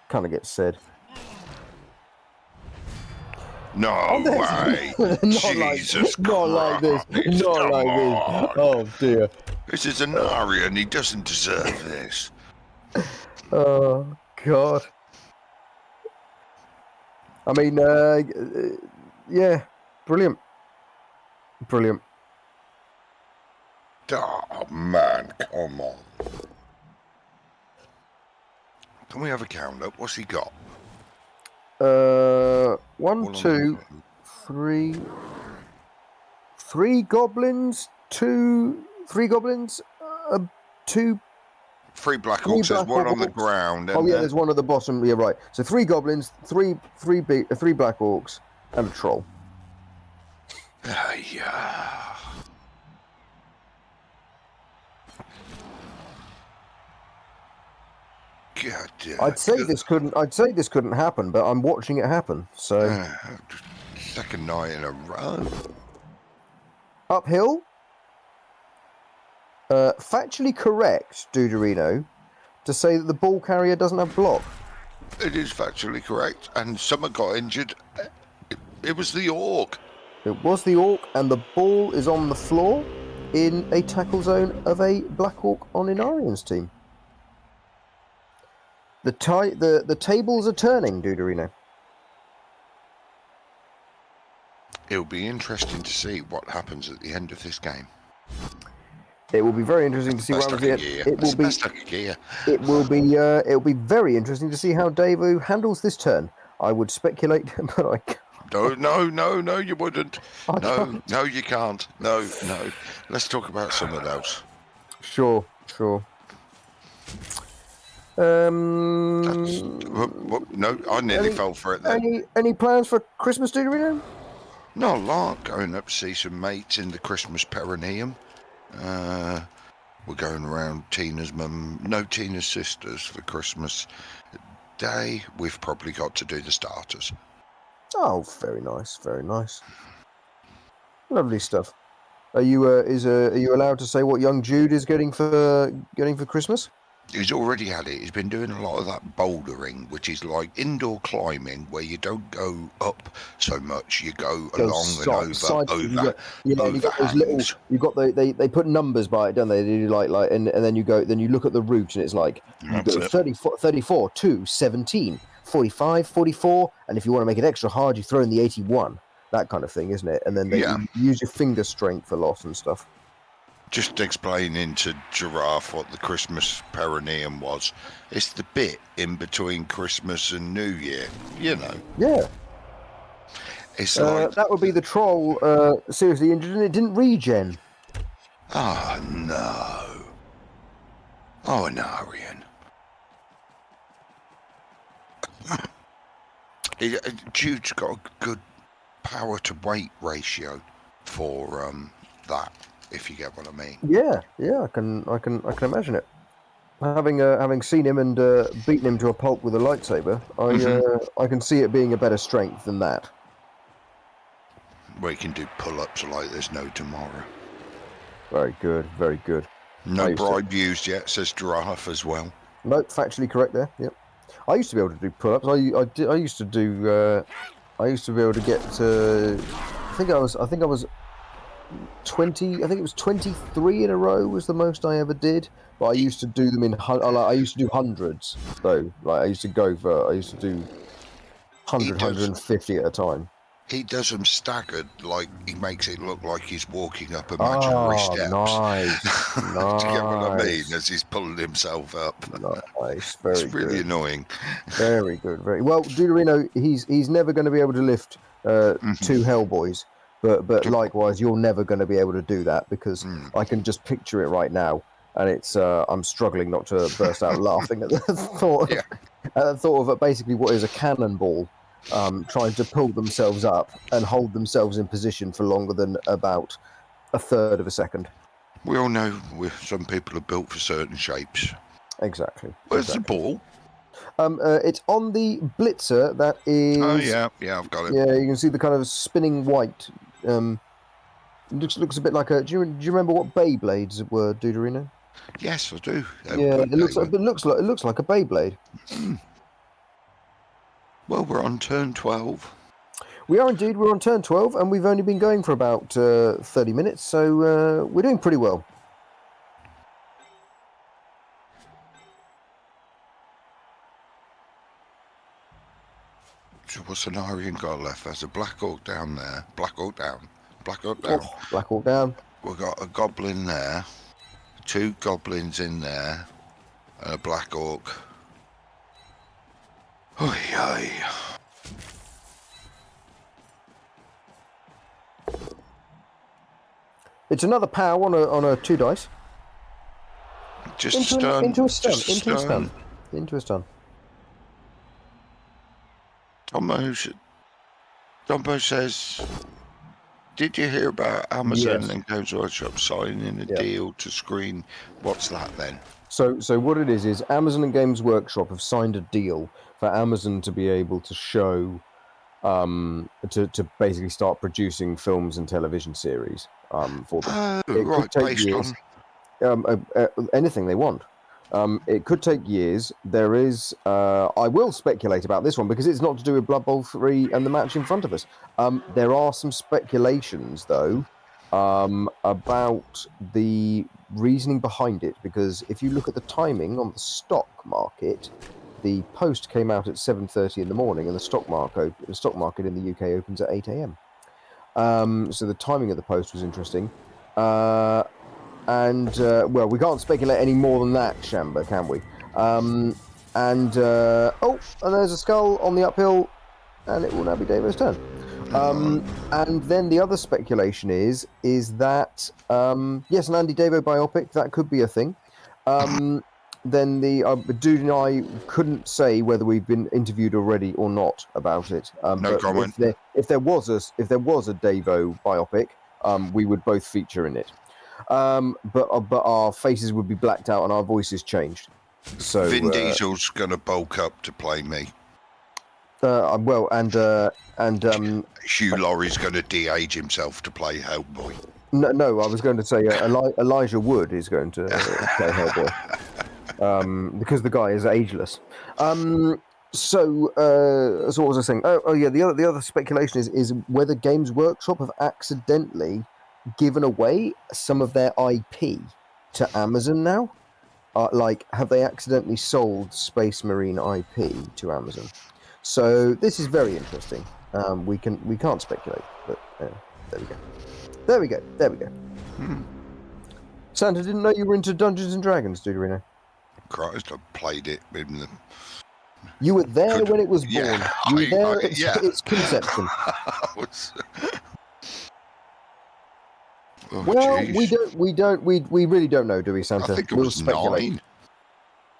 kind of gets said. No way! Jesus not like this. Christ. Not Come like on. this. Oh dear. This is an Aria and he doesn't deserve this. Oh God. I mean, yeah, brilliant. Oh man, come on. Can we have a count up? What's he got? 1, 2, 3. 3 goblins. 2 goblins. 2. 3 Black Orcs. There's one on the Orcs. ground. Oh yeah, there's one at the bottom. Yeah, right. So 3 goblins, 3 Black Orcs, and a troll. Yeah. God damn. I'd say this couldn't happen, but I'm watching it happen. So second night in a row. uphill. Factually correct, Duderino, to say that the ball carrier doesn't have block. It is factually correct, and someone got injured. It was the Orc. It was the Orc, and the ball is on the floor in a tackle zone of a Black Orc on Inarian's team. The tables are turning, Duderino. It'll be interesting to see what happens at the end of this game. It will be very interesting to see what happens. It will be very interesting to see how Davo handles this turn. I would speculate, but I can't. No, you wouldn't. No, you can't. No. Let's talk about some of those. Sure. No, I nearly fell for it then. Any plans for Christmas, Duderino? Not a lot. Going up to see some mates in the Christmas perineum. We're going around Tina's mum, no, Tina's sisters for Christmas. day, we've probably got to do the starters. Oh, very nice, very nice. Lovely stuff. Are you are you allowed to say what young Jude is getting for Christmas? He's already had it. He's been doing a lot of that bouldering, which is like indoor climbing, where you don't go up so much. You go along and over You got those little. overhangs. You got they put numbers by it, don't they? They do like and then you look at the route and it's like you That's go it. 34, 2, 17, 45, 44, and if you want to make it extra hard, you throw in the 81. That kind of thing, isn't it? And then you use your finger strength a lot and stuff. Just explaining to Giraffe what the Christmas perineum was. It's the bit in between Christmas and New Year, you know. Yeah. It's like... that would be the troll seriously injured and it didn't regen. Oh, no. Oh, an Arian. Jude's got a good power to weight ratio for that, if you get what I mean. Yeah, I can imagine it. Having seen him and beaten him to a pulp with a lightsaber, I can see it being a better strength than that. Where he can do pull-ups like there's no tomorrow. Very good, very good. No bribe used yet, says Giraffe as well. Nope, factually correct there. Yep. I used to be able to do pull-ups. I used to do. I used to be able to get to. I think I was 20. I think it was 23 in a row was the most I ever did. But I used to do them in. I used to do hundreds though. Like I used to do 100, 150 at a time. He does them staggered, like he makes it look like he's walking up imaginary steps. Nice. Do you get what I mean? As he's pulling himself up. Nice, very it's really good. Annoying. Very good, very well. Deuterino, he's never going to be able to lift 2 Hellboys, but likewise, you're never going to be able to do that because I can just picture it right now, and it's I'm struggling not to burst out laughing at the thought of basically what is a cannonball. Trying to pull themselves up and hold themselves in position for longer than about a third of a second. We all know some people are built for certain shapes. Exactly. Where's the ball? It's on the blitzer. That is. Oh yeah, I've got it. Yeah, you can see the kind of spinning white. Looks a bit like a. Do you remember what Beyblades were, Deuterino? Yes, I do. Yeah, it looks like a Beyblade. Well, we're on turn 12. We are indeed. We're on turn 12, and we've only been going for about 30 minutes, so we're doing pretty well. So what's an Arian got left? There's a Black Hawk down there. Black Hawk down. Black Hawk down. Oh, Black Hawk down. We've got a Goblin there. 2 Goblins in there. And a Black Hawk. Oi, oi. It's another power on a 2 dice. Just into a stun. Dombo says, did you hear about Amazon and Games Workshop signing a deal to screen? What's that then? So what it is Amazon and Games Workshop have signed a deal for Amazon to be able to show, to basically start producing films and television series for them. It could take years. Anything they want. It could take years. There is, I will speculate about this one because it's not to do with Blood Bowl 3 and the match in front of us. There are some speculations, though, about the reasoning behind it, because if you look at the timing on the stock market, the post came out at 7:30 in the morning, and the stock market in the UK opens at 8 a.m. So the timing of the post was interesting. Well, we can't speculate any more than that, Shamba, can we? And there's a skull on the uphill, and it will now be Davo's turn. And then the other speculation is that yes, an AndyDavo biopic, that could be a thing. Then the Dude and I couldn't say whether we've been interviewed already or not about it. No comment. If there was a Davo biopic, we would both feature in it. But our faces would be blacked out and our voices changed. So Vin Diesel's going to bulk up to play me. well, and Hugh Laurie's going to de-age himself to play Hellboy. no, I was going to say Elijah Wood is going to play Hellboy, because the guy is ageless. So what was I saying? Oh yeah, the other speculation is whether Games Workshop have accidentally given away some of their IP to Amazon now. Like, have they accidentally sold Space Marine IP to Amazon? So this is very interesting. We can't speculate, but there we go. There we go. Santa, didn't know you were into Dungeons and Dragons, did you, Reno? Christ, I played it in the... You were there when it was born. Yeah, You were there at its conception. Oh, Well, geez. we really don't know, do we, Santa? I think it We'll was speculate. 9.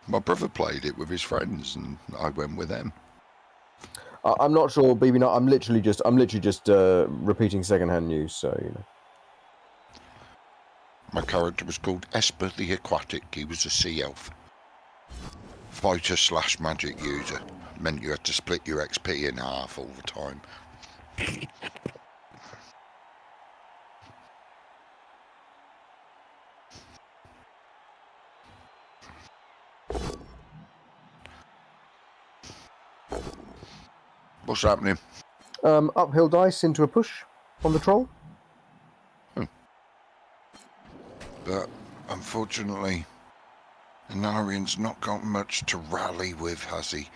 My brother played it with his friends, and I went with them. I'm not sure, BB. Not. I'm literally just repeating secondhand news. So you know. My character was called Esper the Aquatic. He was a sea elf. Fighter / magic user. Meant you had to split your XP in half all the time. What's happening? Uphill dice into a push on the troll. But unfortunately, Anarian's not got much to rally with, has he?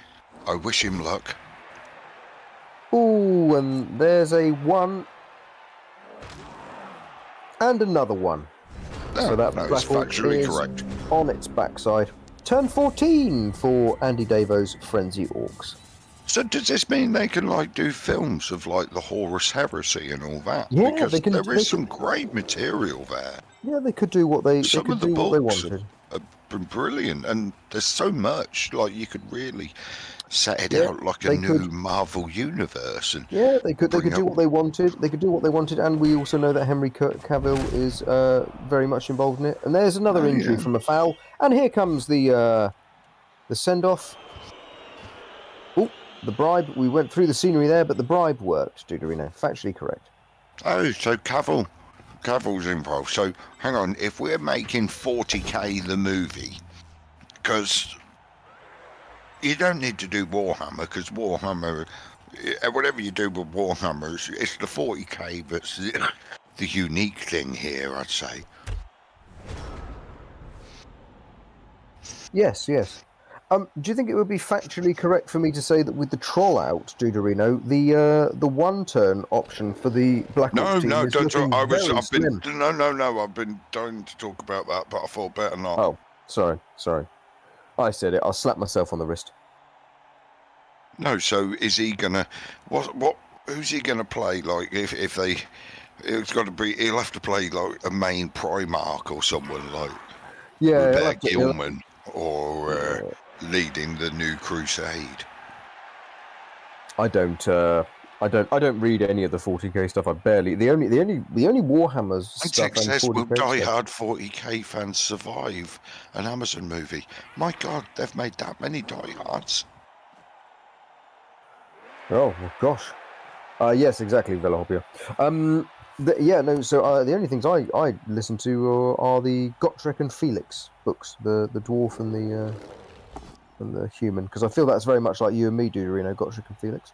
I wish him luck. Ooh, and there's a 1 and another 1. No, So that it's factually is correct. on its backside. Turn 14 for AndyDavo's Frenzy Orcs. So does this mean they can do films of the Horus Heresy and all that? Yeah, because they can. There is some great material there. Yeah, they could do what they Some of the do what they books wanted. have been brilliant, and there's so much you could really set it out like a new Marvel universe. And yeah, they could do what they wanted. They could do what they wanted, and we also know that Henry Cavill is very much involved in it. And there's another injury from a foul, and here comes the send off. Oh, the bribe. We went through the scenery there, but the bribe worked. Deuterino, factually correct. Oh, so Cavill's involved. So hang on, if we're making 40k the movie, because you don't need to do Warhammer, because Warhammer, whatever you do with Warhammer, it's the 40k that's the unique thing here, I'd say. Yes. Do you think it would be factually correct for me to say that with the troll out, Deuterino, the 1-turn option for the Black Ops team is looking very slim? I've been dying to talk about that, but I thought better not. Oh, sorry. I said it. I'll slap myself on the wrist. No, so is he gonna who's he gonna play? If they, he'll have to play a main Primarch or someone Rebecca Gilman or leading the New Crusade. I don't read any of the 40k stuff. I barely the only Warhammer's stuff. Success and will 40K die-hard 40k fans survive an Amazon movie? My God, they've made that many diehards. Oh gosh. Yes, exactly, Velahopia. So the only things I listen to are the Gotrek and Felix books, the dwarf and the human, because I feel that's very much like you and me, Deuterino, Gotrek and Felix.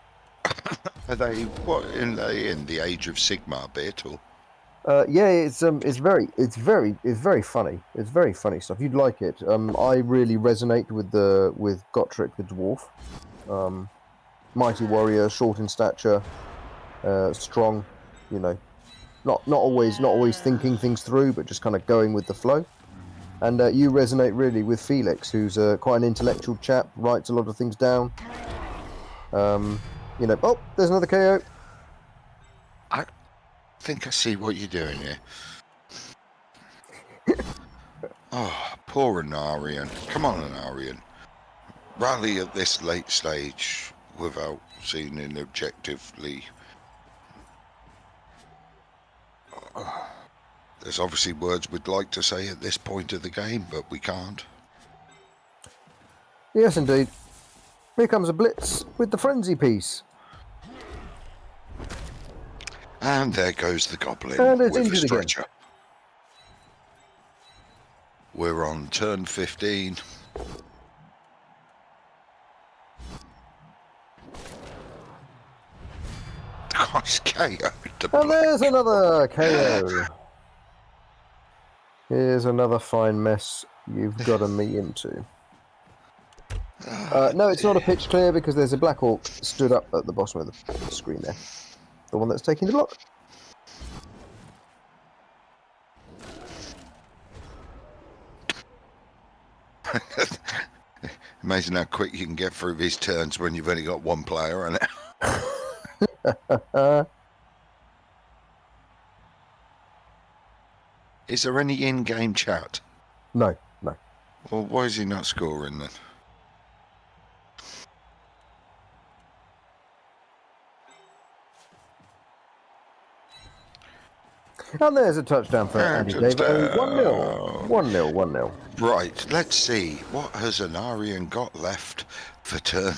Are they in the age of Sigmar bit or? Yeah, it's very funny. It's very funny stuff. You'd like it. I really resonate with Gotrek the dwarf. Mighty warrior, short in stature, strong. You know, not always thinking things through, but just kind of going with the flow. And you resonate really with Felix, who's quite an intellectual chap, writes a lot of things down. Oh, there's another KO. I think I see what you're doing here. Oh, poor Anarian. Come on, Anarian. Rally at this late stage without seeing it objectively. There's obviously words we'd like to say at this point of the game, but we can't. Yes, indeed. Here comes a blitz with the frenzy piece. And there goes the goblin And it's with a injured again. stretcher. We're on turn 15. Gosh, KO. And there's another KO. Here's another fine mess you've got me into. No, it's not a pitch clear because there's a Black Orc stood up at the bottom of the screen there. The one that's taking the block. Amazing how quick you can get through these turns when you've only got one player on it. Is there any in-game chat? No, no. Well, why is he not scoring then? And there's a touchdown for AndyDavo. 1-0. 1-0, 1-0. Right, let's see. What has Anarian got left for turn?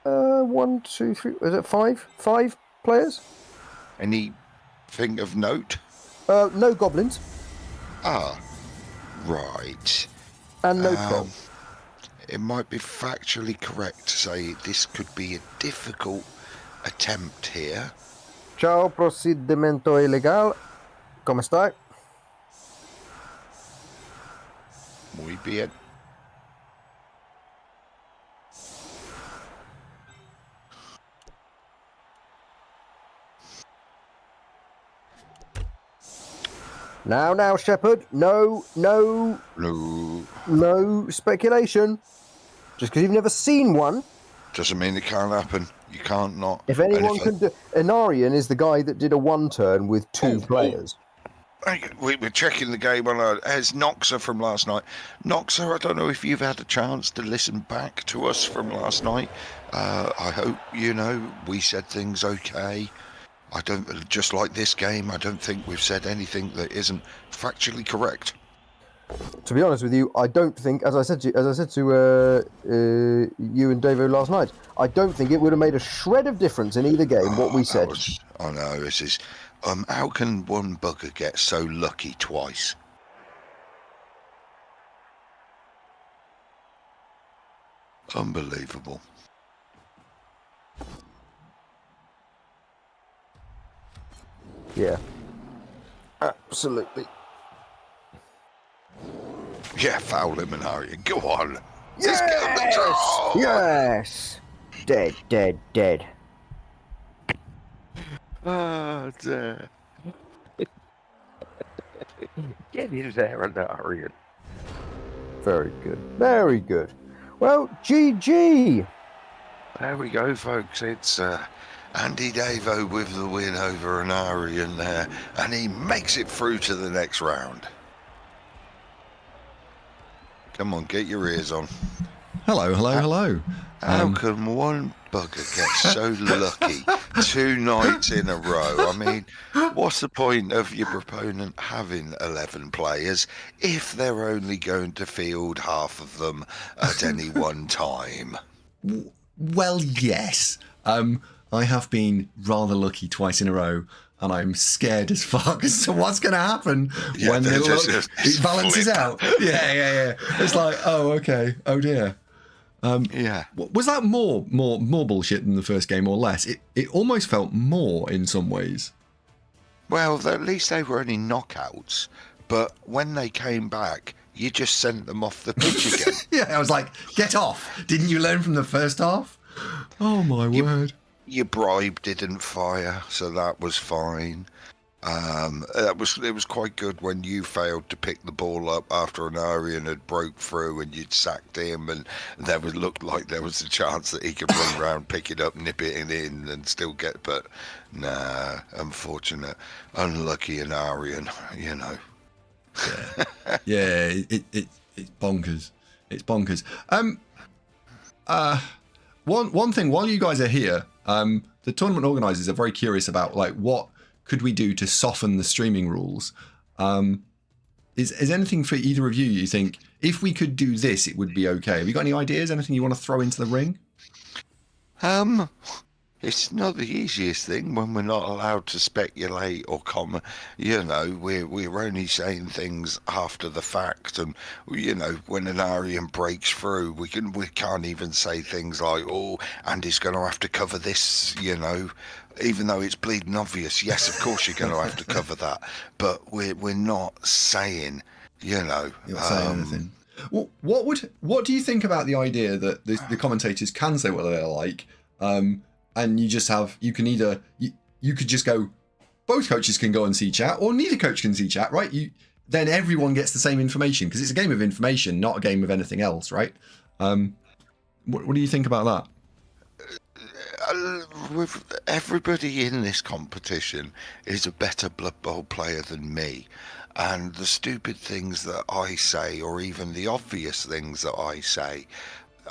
1, 2, 3. Is it 5? 5 players? Anything of note? No goblins. Ah, right. And no troll. It might be factually correct to say this could be a difficult attempt here. Ciao, procedimento ilegal. ¿Cómo está? Muy bien. Now, Shepherd. No speculation. Just because you've never seen one. Doesn't mean it can't happen. You can't not. If anyone can do... Anarian is the guy that did a 1-turn with 2 players. We were checking the game on as Noxa from last night. Noxa, I don't know if you've had a chance to listen back to us from last night. I hope, we said things okay. I don't, just like this game, I don't think we've said anything that isn't factually correct. To be honest with you, I don't think, as I said to you and Davo last night, I don't think it would have made a shred of difference in either game what we said. I know, this is... how can one bugger get so lucky twice? Unbelievable. Yeah. Absolutely. Yeah, foul him and Harry. Go on. Yes! Yes! Dead. Oh, dear. Get in there, Anarian. Very good. Well, GG! There we go, folks. It's AndyDavo with the win over Anarian there, and he makes it through to the next round. Come on, get your ears on. Hello. How can one bugger get so lucky 2 nights in a row? I mean, what's the point of your proponent having 11 players if they're only going to field half of them at any one time? Well, yes. I have been rather lucky twice in a row, and I'm scared as fuck as to what's going to happen when it balances out. Yeah. It's like, oh, okay. Oh, dear. Yeah. Was that more bullshit than the first game or less? It almost felt more in some ways. Well, at least they were only knockouts, but when they came back, you just sent them off the pitch again. Yeah, I was like, get off. Didn't you learn from the first half? Oh, my word. Your bribe didn't fire, so that was fine. It was quite good when you failed to pick the ball up after Anarian had broke through and you'd sacked him, and looked like there was a chance that he could run around, pick it up, nip it in and still get. But nah, unfortunate, unlucky Anarian, Yeah, it's bonkers. It's bonkers. One thing while you guys are here, the tournament organisers are very curious about what could we do to soften the streaming rules. Is anything for either of you think if we could do this, it would be okay. Have you got any ideas? Anything you want to throw into the ring? It's not the easiest thing when we're not allowed to speculate or comment. You know, we're only saying things after the fact, and you know, when an Aryan breaks through, we can't even say things like, "Oh, Andy's going to have to cover this," you know, even though it's bleeding obvious. Yes, of course you're going to have to cover that, but we're not saying, you know, You're not saying anything. Well, what do you think about the idea that the commentators can say what they're like? And you just have, you can either, you could just go, both coaches can go and see chat, or neither coach can see chat, right? Then everyone gets the same information, because it's a game of information, not a game of anything else, right? What do you think about that? With everybody in this competition is a better Blood Bowl player than me. And the stupid things that I say, or even the obvious things that I say,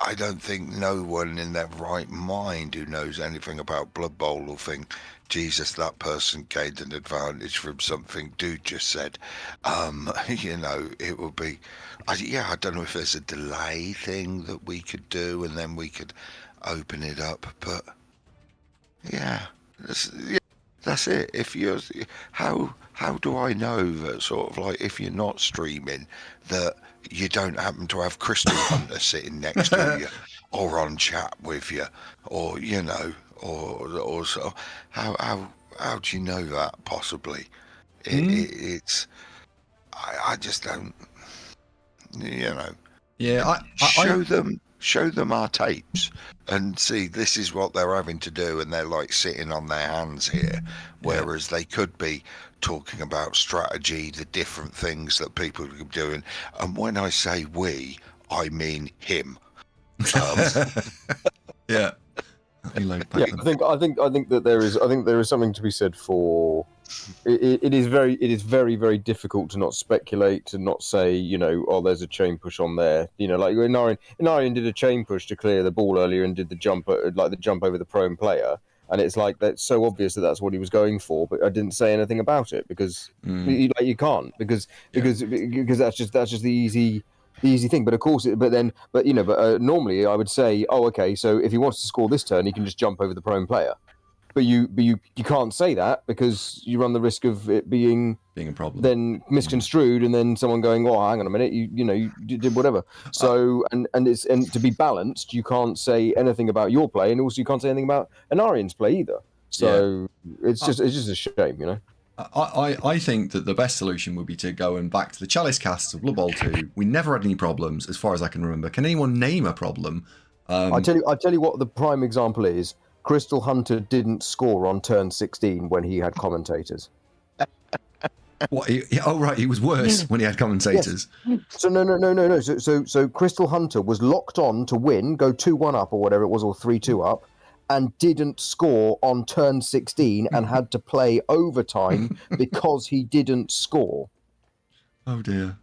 I don't think no one in their right mind who knows anything about Blood Bowl will think, Jesus, that person gained an advantage from something dude just said. You know, it would be, I don't know if there's a delay thing that we could do, and then we could open it up. But yeah, that's it. If you're, how do I know that sort of like, if you're not streaming, that you don't happen to have Crystal Hunter sitting next to you, or on chat with you, or you know, or so, how do you know that possibly? It's I just don't, you know. Yeah, Show them our tapes and see this is what they're having to do, and they're like sitting on their hands here, whereas they could be talking about strategy, the different things that people are doing. And when I say we, I mean him. Yeah. I think that there is something to be said for it is very, very difficult to not speculate, to not say, you know, oh, there's a chain push on there. You know, like Inarian did a chain push to clear the ball earlier and did the jump over the prone player, and it's like that's so obvious that that's what he was going for, but I didn't say anything about it because you can't because that's just the easy thing. But of course, normally I would say, oh, okay, so if he wants to score this turn, he can just jump over the prone player. But you can't say that, because you run the risk of it being a problem, then misconstrued, and then someone going, "Oh, hang on a minute, you did whatever." So and to be balanced, you can't say anything about your play, and also you can't say anything about Anarian's play either. So it's just a shame, you know. I think that the best solution would be to go and back to the Chalice casts of Blood Bowl 2. We never had any problems, as far as I can remember. Can anyone name a problem? I tell you what the prime example is. Crystal Hunter didn't score on turn 16 when he had commentators. What? He was worse when he had commentators. Yes. So no. So Crystal Hunter was locked on to win, go 2-1 up or whatever it was, or 3-2 up, and didn't score on turn 16 and had to play overtime because he didn't score. Oh dear.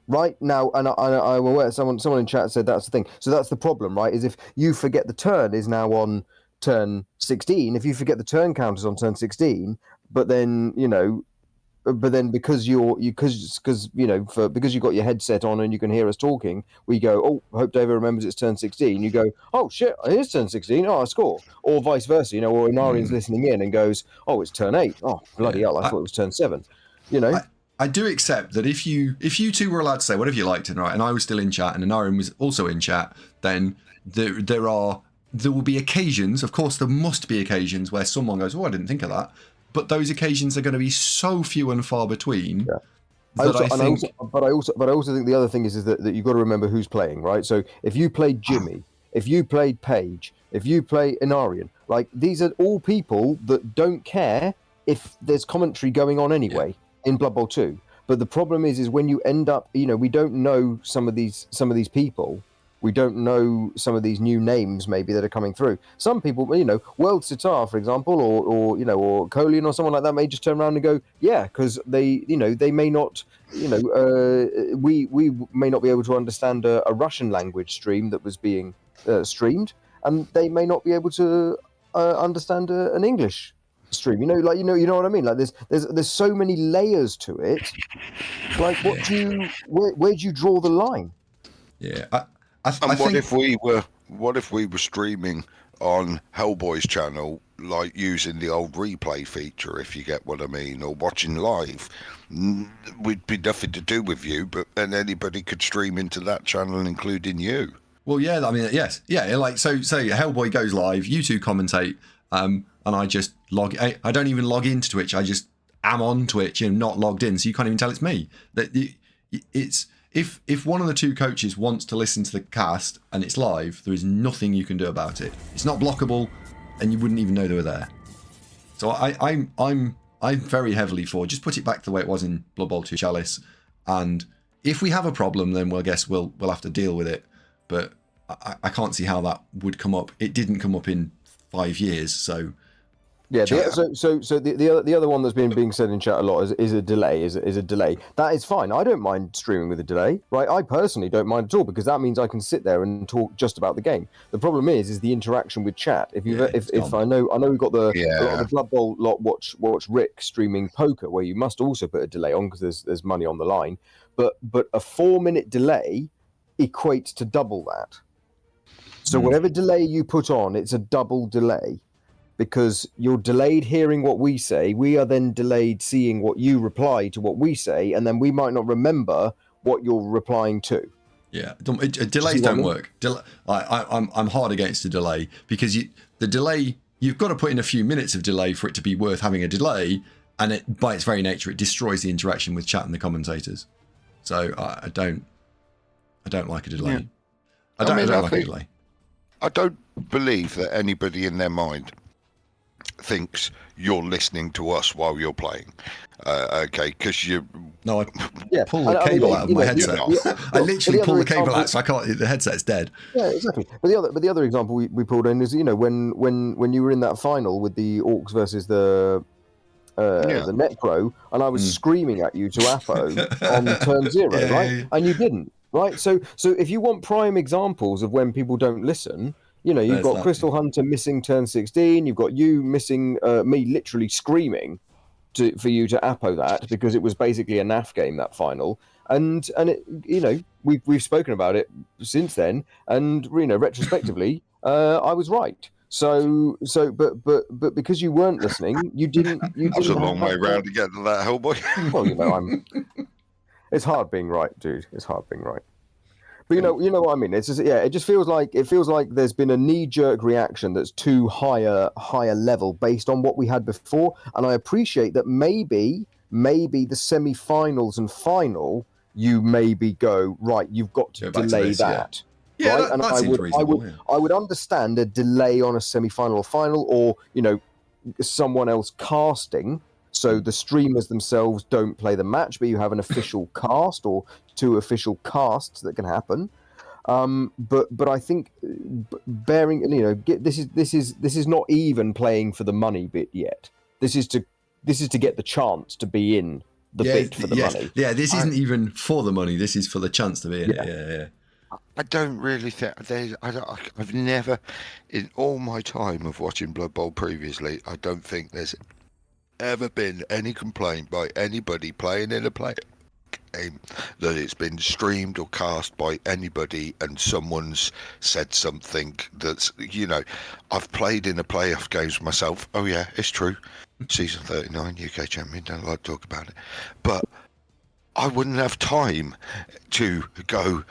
Right now, and I'm aware someone in chat said that's the thing. So that's the problem, right? Is if you forget the turn is now on turn 16. If you forget the turn counters on turn 16, but then because you've got your headset on and you can hear us talking, we go, oh, I hope David remembers it's turn 16. You go, oh shit, it is turn 16. Oh, I score. Or vice versa, or Inarian's listening in and goes, oh, it's turn 8. Oh, bloody hell, I thought it was turn 7. I do accept that if you two were allowed to say whatever you liked, and I was still in chat and Anarian was also in chat, then there will be occasions, of course there must be occasions, where someone goes, oh, I didn't think of that. But those occasions are going to be so few and far between. Yeah. But I also think the other thing is that you've got to remember who's playing, right? So if you played Jimmy, if you played Paige, if you play Inarian, like these are all people that don't care if there's commentary going on anyway in Blood Bowl 2. But the problem is when you end up, we don't know some of these people. We don't know some of these new names maybe that are coming through. Some people, World Sitar, for example, or Colian or someone like that may just turn around and go, yeah, because they may not, we may not be able to understand a Russian language stream that was being streamed, and they may not be able to understand an English stream. You know what I mean. Like there's so many layers to it. Like where do you draw the line? Yeah. What if we were streaming on Hellboy's channel, like using the old replay feature, if you get what I mean, or watching live? We'd be nothing to do with you, and anybody could stream into that channel, including you. Well, yeah, I mean, yes, yeah, like so Hellboy goes live, you two commentate, and I just I don't even log into Twitch. I just am on Twitch and not logged in, so you can't even tell it's me. It's if one of the two coaches wants to listen to the cast and it's live, there is nothing you can do about it. It's not blockable, and you wouldn't even know they were there. So I'm very heavily for just put it back to the way it was in Blood Bowl 2 Chalice, and if we have a problem, then we'll have to deal with it. But I can't see how that would come up. It didn't come up in 5 years, so. Yeah. The other one that's been being said in chat a lot is a delay. Is a delay. That is fine. I don't mind streaming with a delay, right? I personally don't mind at all, because that means I can sit there and talk just about the game. The problem is the interaction with chat. If I know we've got a lot of the Blood Bowl lot watch Rick streaming poker, where you must also put a delay on because there's money on the line. But a 4-minute delay equates to double that. So whatever delay you put on, it's a double delay. Because you're delayed hearing what we say, we are then delayed seeing what you reply to what we say, and then we might not remember what you're replying to. Yeah, delays don't work. I'm hard against a delay, because the delay, you've got to put in a few minutes of delay for it to be worth having a delay, and it, by its very nature, it destroys the interaction with chat and the commentators. So I don't like a delay. Yeah. I don't like a delay. I don't believe that anybody in their mind thinks you're listening to us while you're playing. Okay, because you. No, I pull the cable out of my headset. I literally pull the cable out, so I can't. The headset's dead. Yeah, exactly. But the other example we pulled in is when you were in that final with the Orcs versus the Net Pro, and I was screaming at you to Apo on turn 0, right? Yeah. And you didn't, right? So if you want prime examples of when people don't listen. You've got Crystal Hunter missing turn 16. You've got you missing me literally screaming for you to Apo that, because it was basically a NAF game, that final. And it, we've spoken about it since then. And retrospectively, I was right. But because you weren't listening, you didn't. That's a long way round to get to that, Hellboy. Well, it's hard being right, dude. It's hard being right. But you know what I mean. It's just, it just feels like there's been a knee-jerk reaction that's too higher level based on what we had before. And I appreciate that maybe the semi-finals and final, you maybe go right. You've got to delay that. Yeah, right? And I would understand a delay on a semi-final or final, or someone else casting. So the streamers themselves don't play the match, but you have an official cast or 2 official casts that can happen. But I think bearing, this is not even playing for the money bit yet. This is to get the chance to be in the bid for the money. Yeah, this isn't even for the money. This is for the chance to be in it. Yeah. I don't really think I've never, in all my time of watching Blood Bowl previously, I don't think there's ever been any complaint by anybody playing in a game that it's been streamed or cast by anybody and someone's said something that's, I've played in a playoff games myself. Oh yeah, it's true. Season 39 UK champion, don't like to talk about it, but I wouldn't have time to go,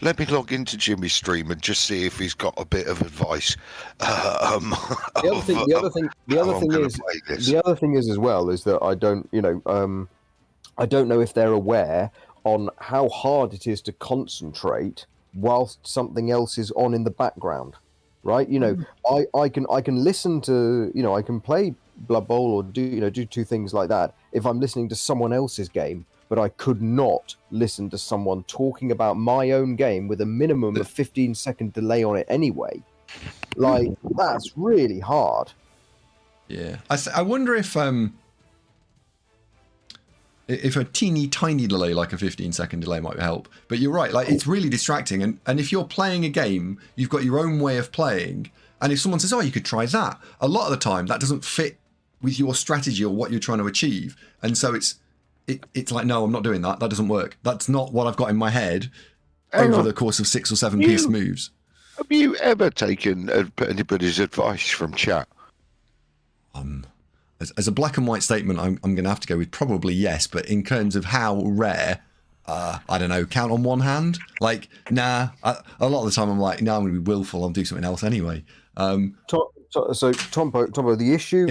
let me log into Jimmy's stream and just see if he's got a bit of advice. The other thing is as well is that I don't know if they're aware on how hard it is to concentrate whilst something else is on in the background, right? I can listen to, I can play Blood Bowl or do 2 things like that if I'm listening to someone else's game. But I could not listen to someone talking about my own game with a minimum of 15-second delay on it anyway. Like, that's really hard. Yeah. I wonder if a teeny tiny delay, like a 15-second delay, might help. But you're right, like, it's really distracting. And if you're playing a game, you've got your own way of playing. And if someone says, you could try that, a lot of the time that doesn't fit with your strategy or what you're trying to achieve. And so it's like, no, I'm not doing that. That doesn't work. That's not what I've got in my head over the course of 6 or 7 piece moves. Have you ever taken anybody's advice from chat? As a black and white statement, I'm going to have to go with probably yes. But in terms of how rare, I don't know, count on one hand. Like, nah. A lot of the time, I'm like, no, I'm going to be willful. I'll do something else anyway. So Tombo, the issue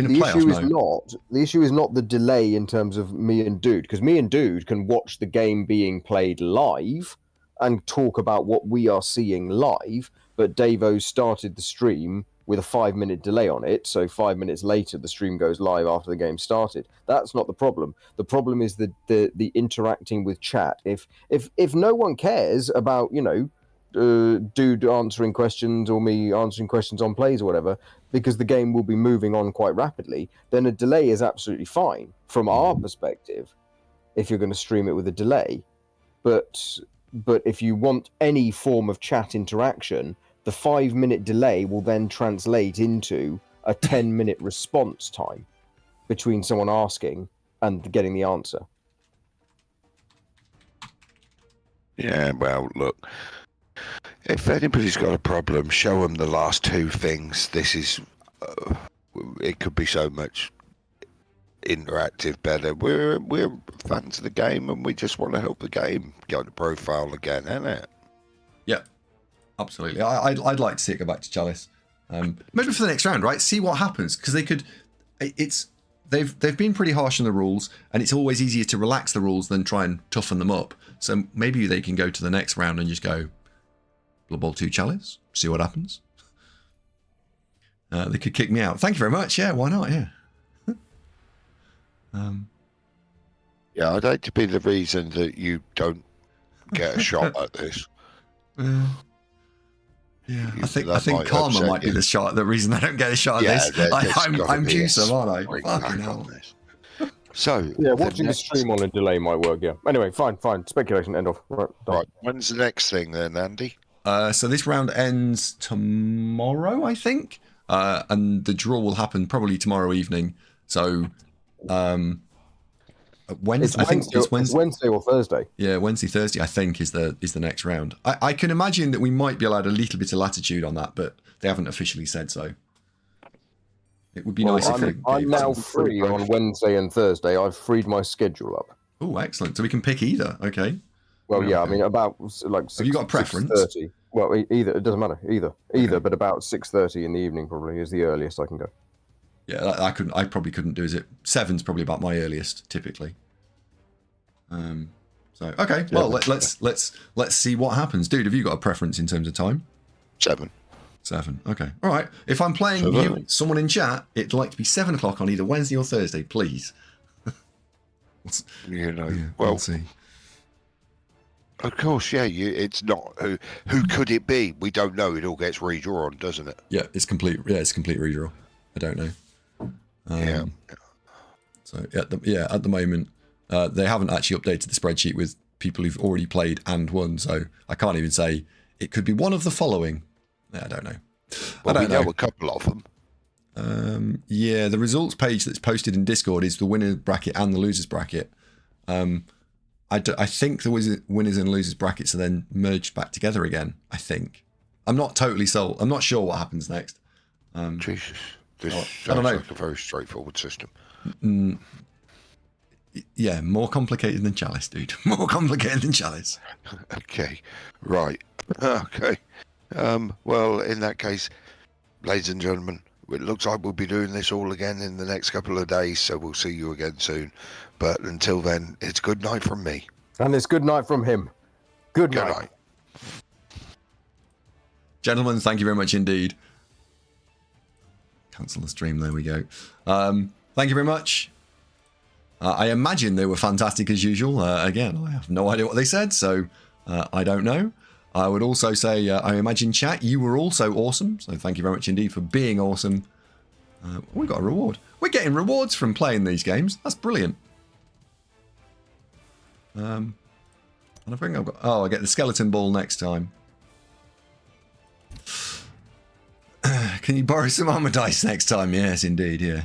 is not the delay in terms of me and Dude, because me and Dude can watch the game being played live and talk about what we are seeing live. But Davo started the stream with a 5-minute delay on it, so 5 minutes later the stream goes live after the game started. That's not the problem. The problem is the interacting with chat. If no one cares about, you know, Dude answering questions or me answering questions on plays or whatever, because the game will be moving on quite rapidly, then a delay is absolutely fine from our perspective if you're going to stream it with a delay. But if you want any form of chat interaction, the 5-minute delay will then translate into a 10-minute response time between someone asking and getting the answer. Yeah, well, look, if anybody's got a problem, show them the last 2 things. This is, it could be so much interactive better. We're fans of the game, and we just want to help the game go to profile again, innit? Yeah, absolutely. I'd like to see it go back to Chalice. Maybe for the next round, right? See what happens, because they've been pretty harsh on the rules, and it's always easier to relax the rules than try and toughen them up. So maybe they can go to the next round and just go Blood Bowl 2 Chalice, see what happens. They could kick me out. Thank you very much. Yeah, why not? Yeah. Yeah, I'd hate to be the reason that you don't get a shot at this. Yeah, I think karma might be the reason I don't get a shot at this. I'm juicer, aren't I? Fucking hell. So yeah, watching the stream on a delay might work. Yeah. Anyway, fine. Speculation. End of. Right. When's the next thing then, Andy? So this round ends tomorrow, I think, and the draw will happen probably tomorrow evening. So. Wednesday. I think it's Wednesday or Thursday. Yeah, Wednesday, Thursday. I think is the next round. I can imagine that we might be allowed a little bit of latitude on that, but they haven't officially said so. It would be nice if I'm now free on Wednesday and Thursday. I've freed my schedule up. Oh, excellent! So we can pick either. Okay. Well, yeah. Okay. I mean, about like 6, have you got a preference? 6:30. Well, either it doesn't matter. Either, okay. But about 6:30 in the evening probably is the earliest I can go. Yeah, I probably couldn't do. Is it 7's probably about my earliest typically. So okay, well let's see what happens, dude. Have you got a preference in terms of time? 7. Okay, all right. If I'm playing someone in chat, it'd like to be 7 o'clock on either Wednesday or Thursday, please. We'll see. Of course, yeah. It's not who could it be? We don't know. It all gets redrawn, doesn't it? Yeah, it's complete. Yeah, it's complete redraw. I don't know. Yeah. So at the moment, they haven't actually updated the spreadsheet with people who've already played and won. So I can't even say it could be one of the following. I don't know. Well, we know a couple of them. Yeah, the results page that's posted in Discord is the winner bracket and the losers bracket. I think the winners and losers brackets are then merged back together again. I think. I'm not totally sold. I'm not sure what happens next. Jesus. This sounds like a very straightforward system. Yeah, more complicated than Chalice, dude. More complicated than Chalice. Okay, right. Okay. Well, in that case, ladies and gentlemen, it looks like we'll be doing this all again in the next couple of days, so we'll see you again soon. But until then, it's good night from me. And it's good night from him. Good night. Gentlemen, thank you very much indeed. Cancel the stream, there we go. Thank you very much. I imagine they were fantastic as usual. Again, I have no idea what they said, so I don't know. I would also say, I imagine chat, you were also awesome. So thank you very much indeed for being awesome. We got a reward. We're getting rewards from playing these games. That's brilliant. And I think I've got... Oh, I get the skeleton ball next time. Can you borrow some armor dice next time? Yes, indeed, yeah.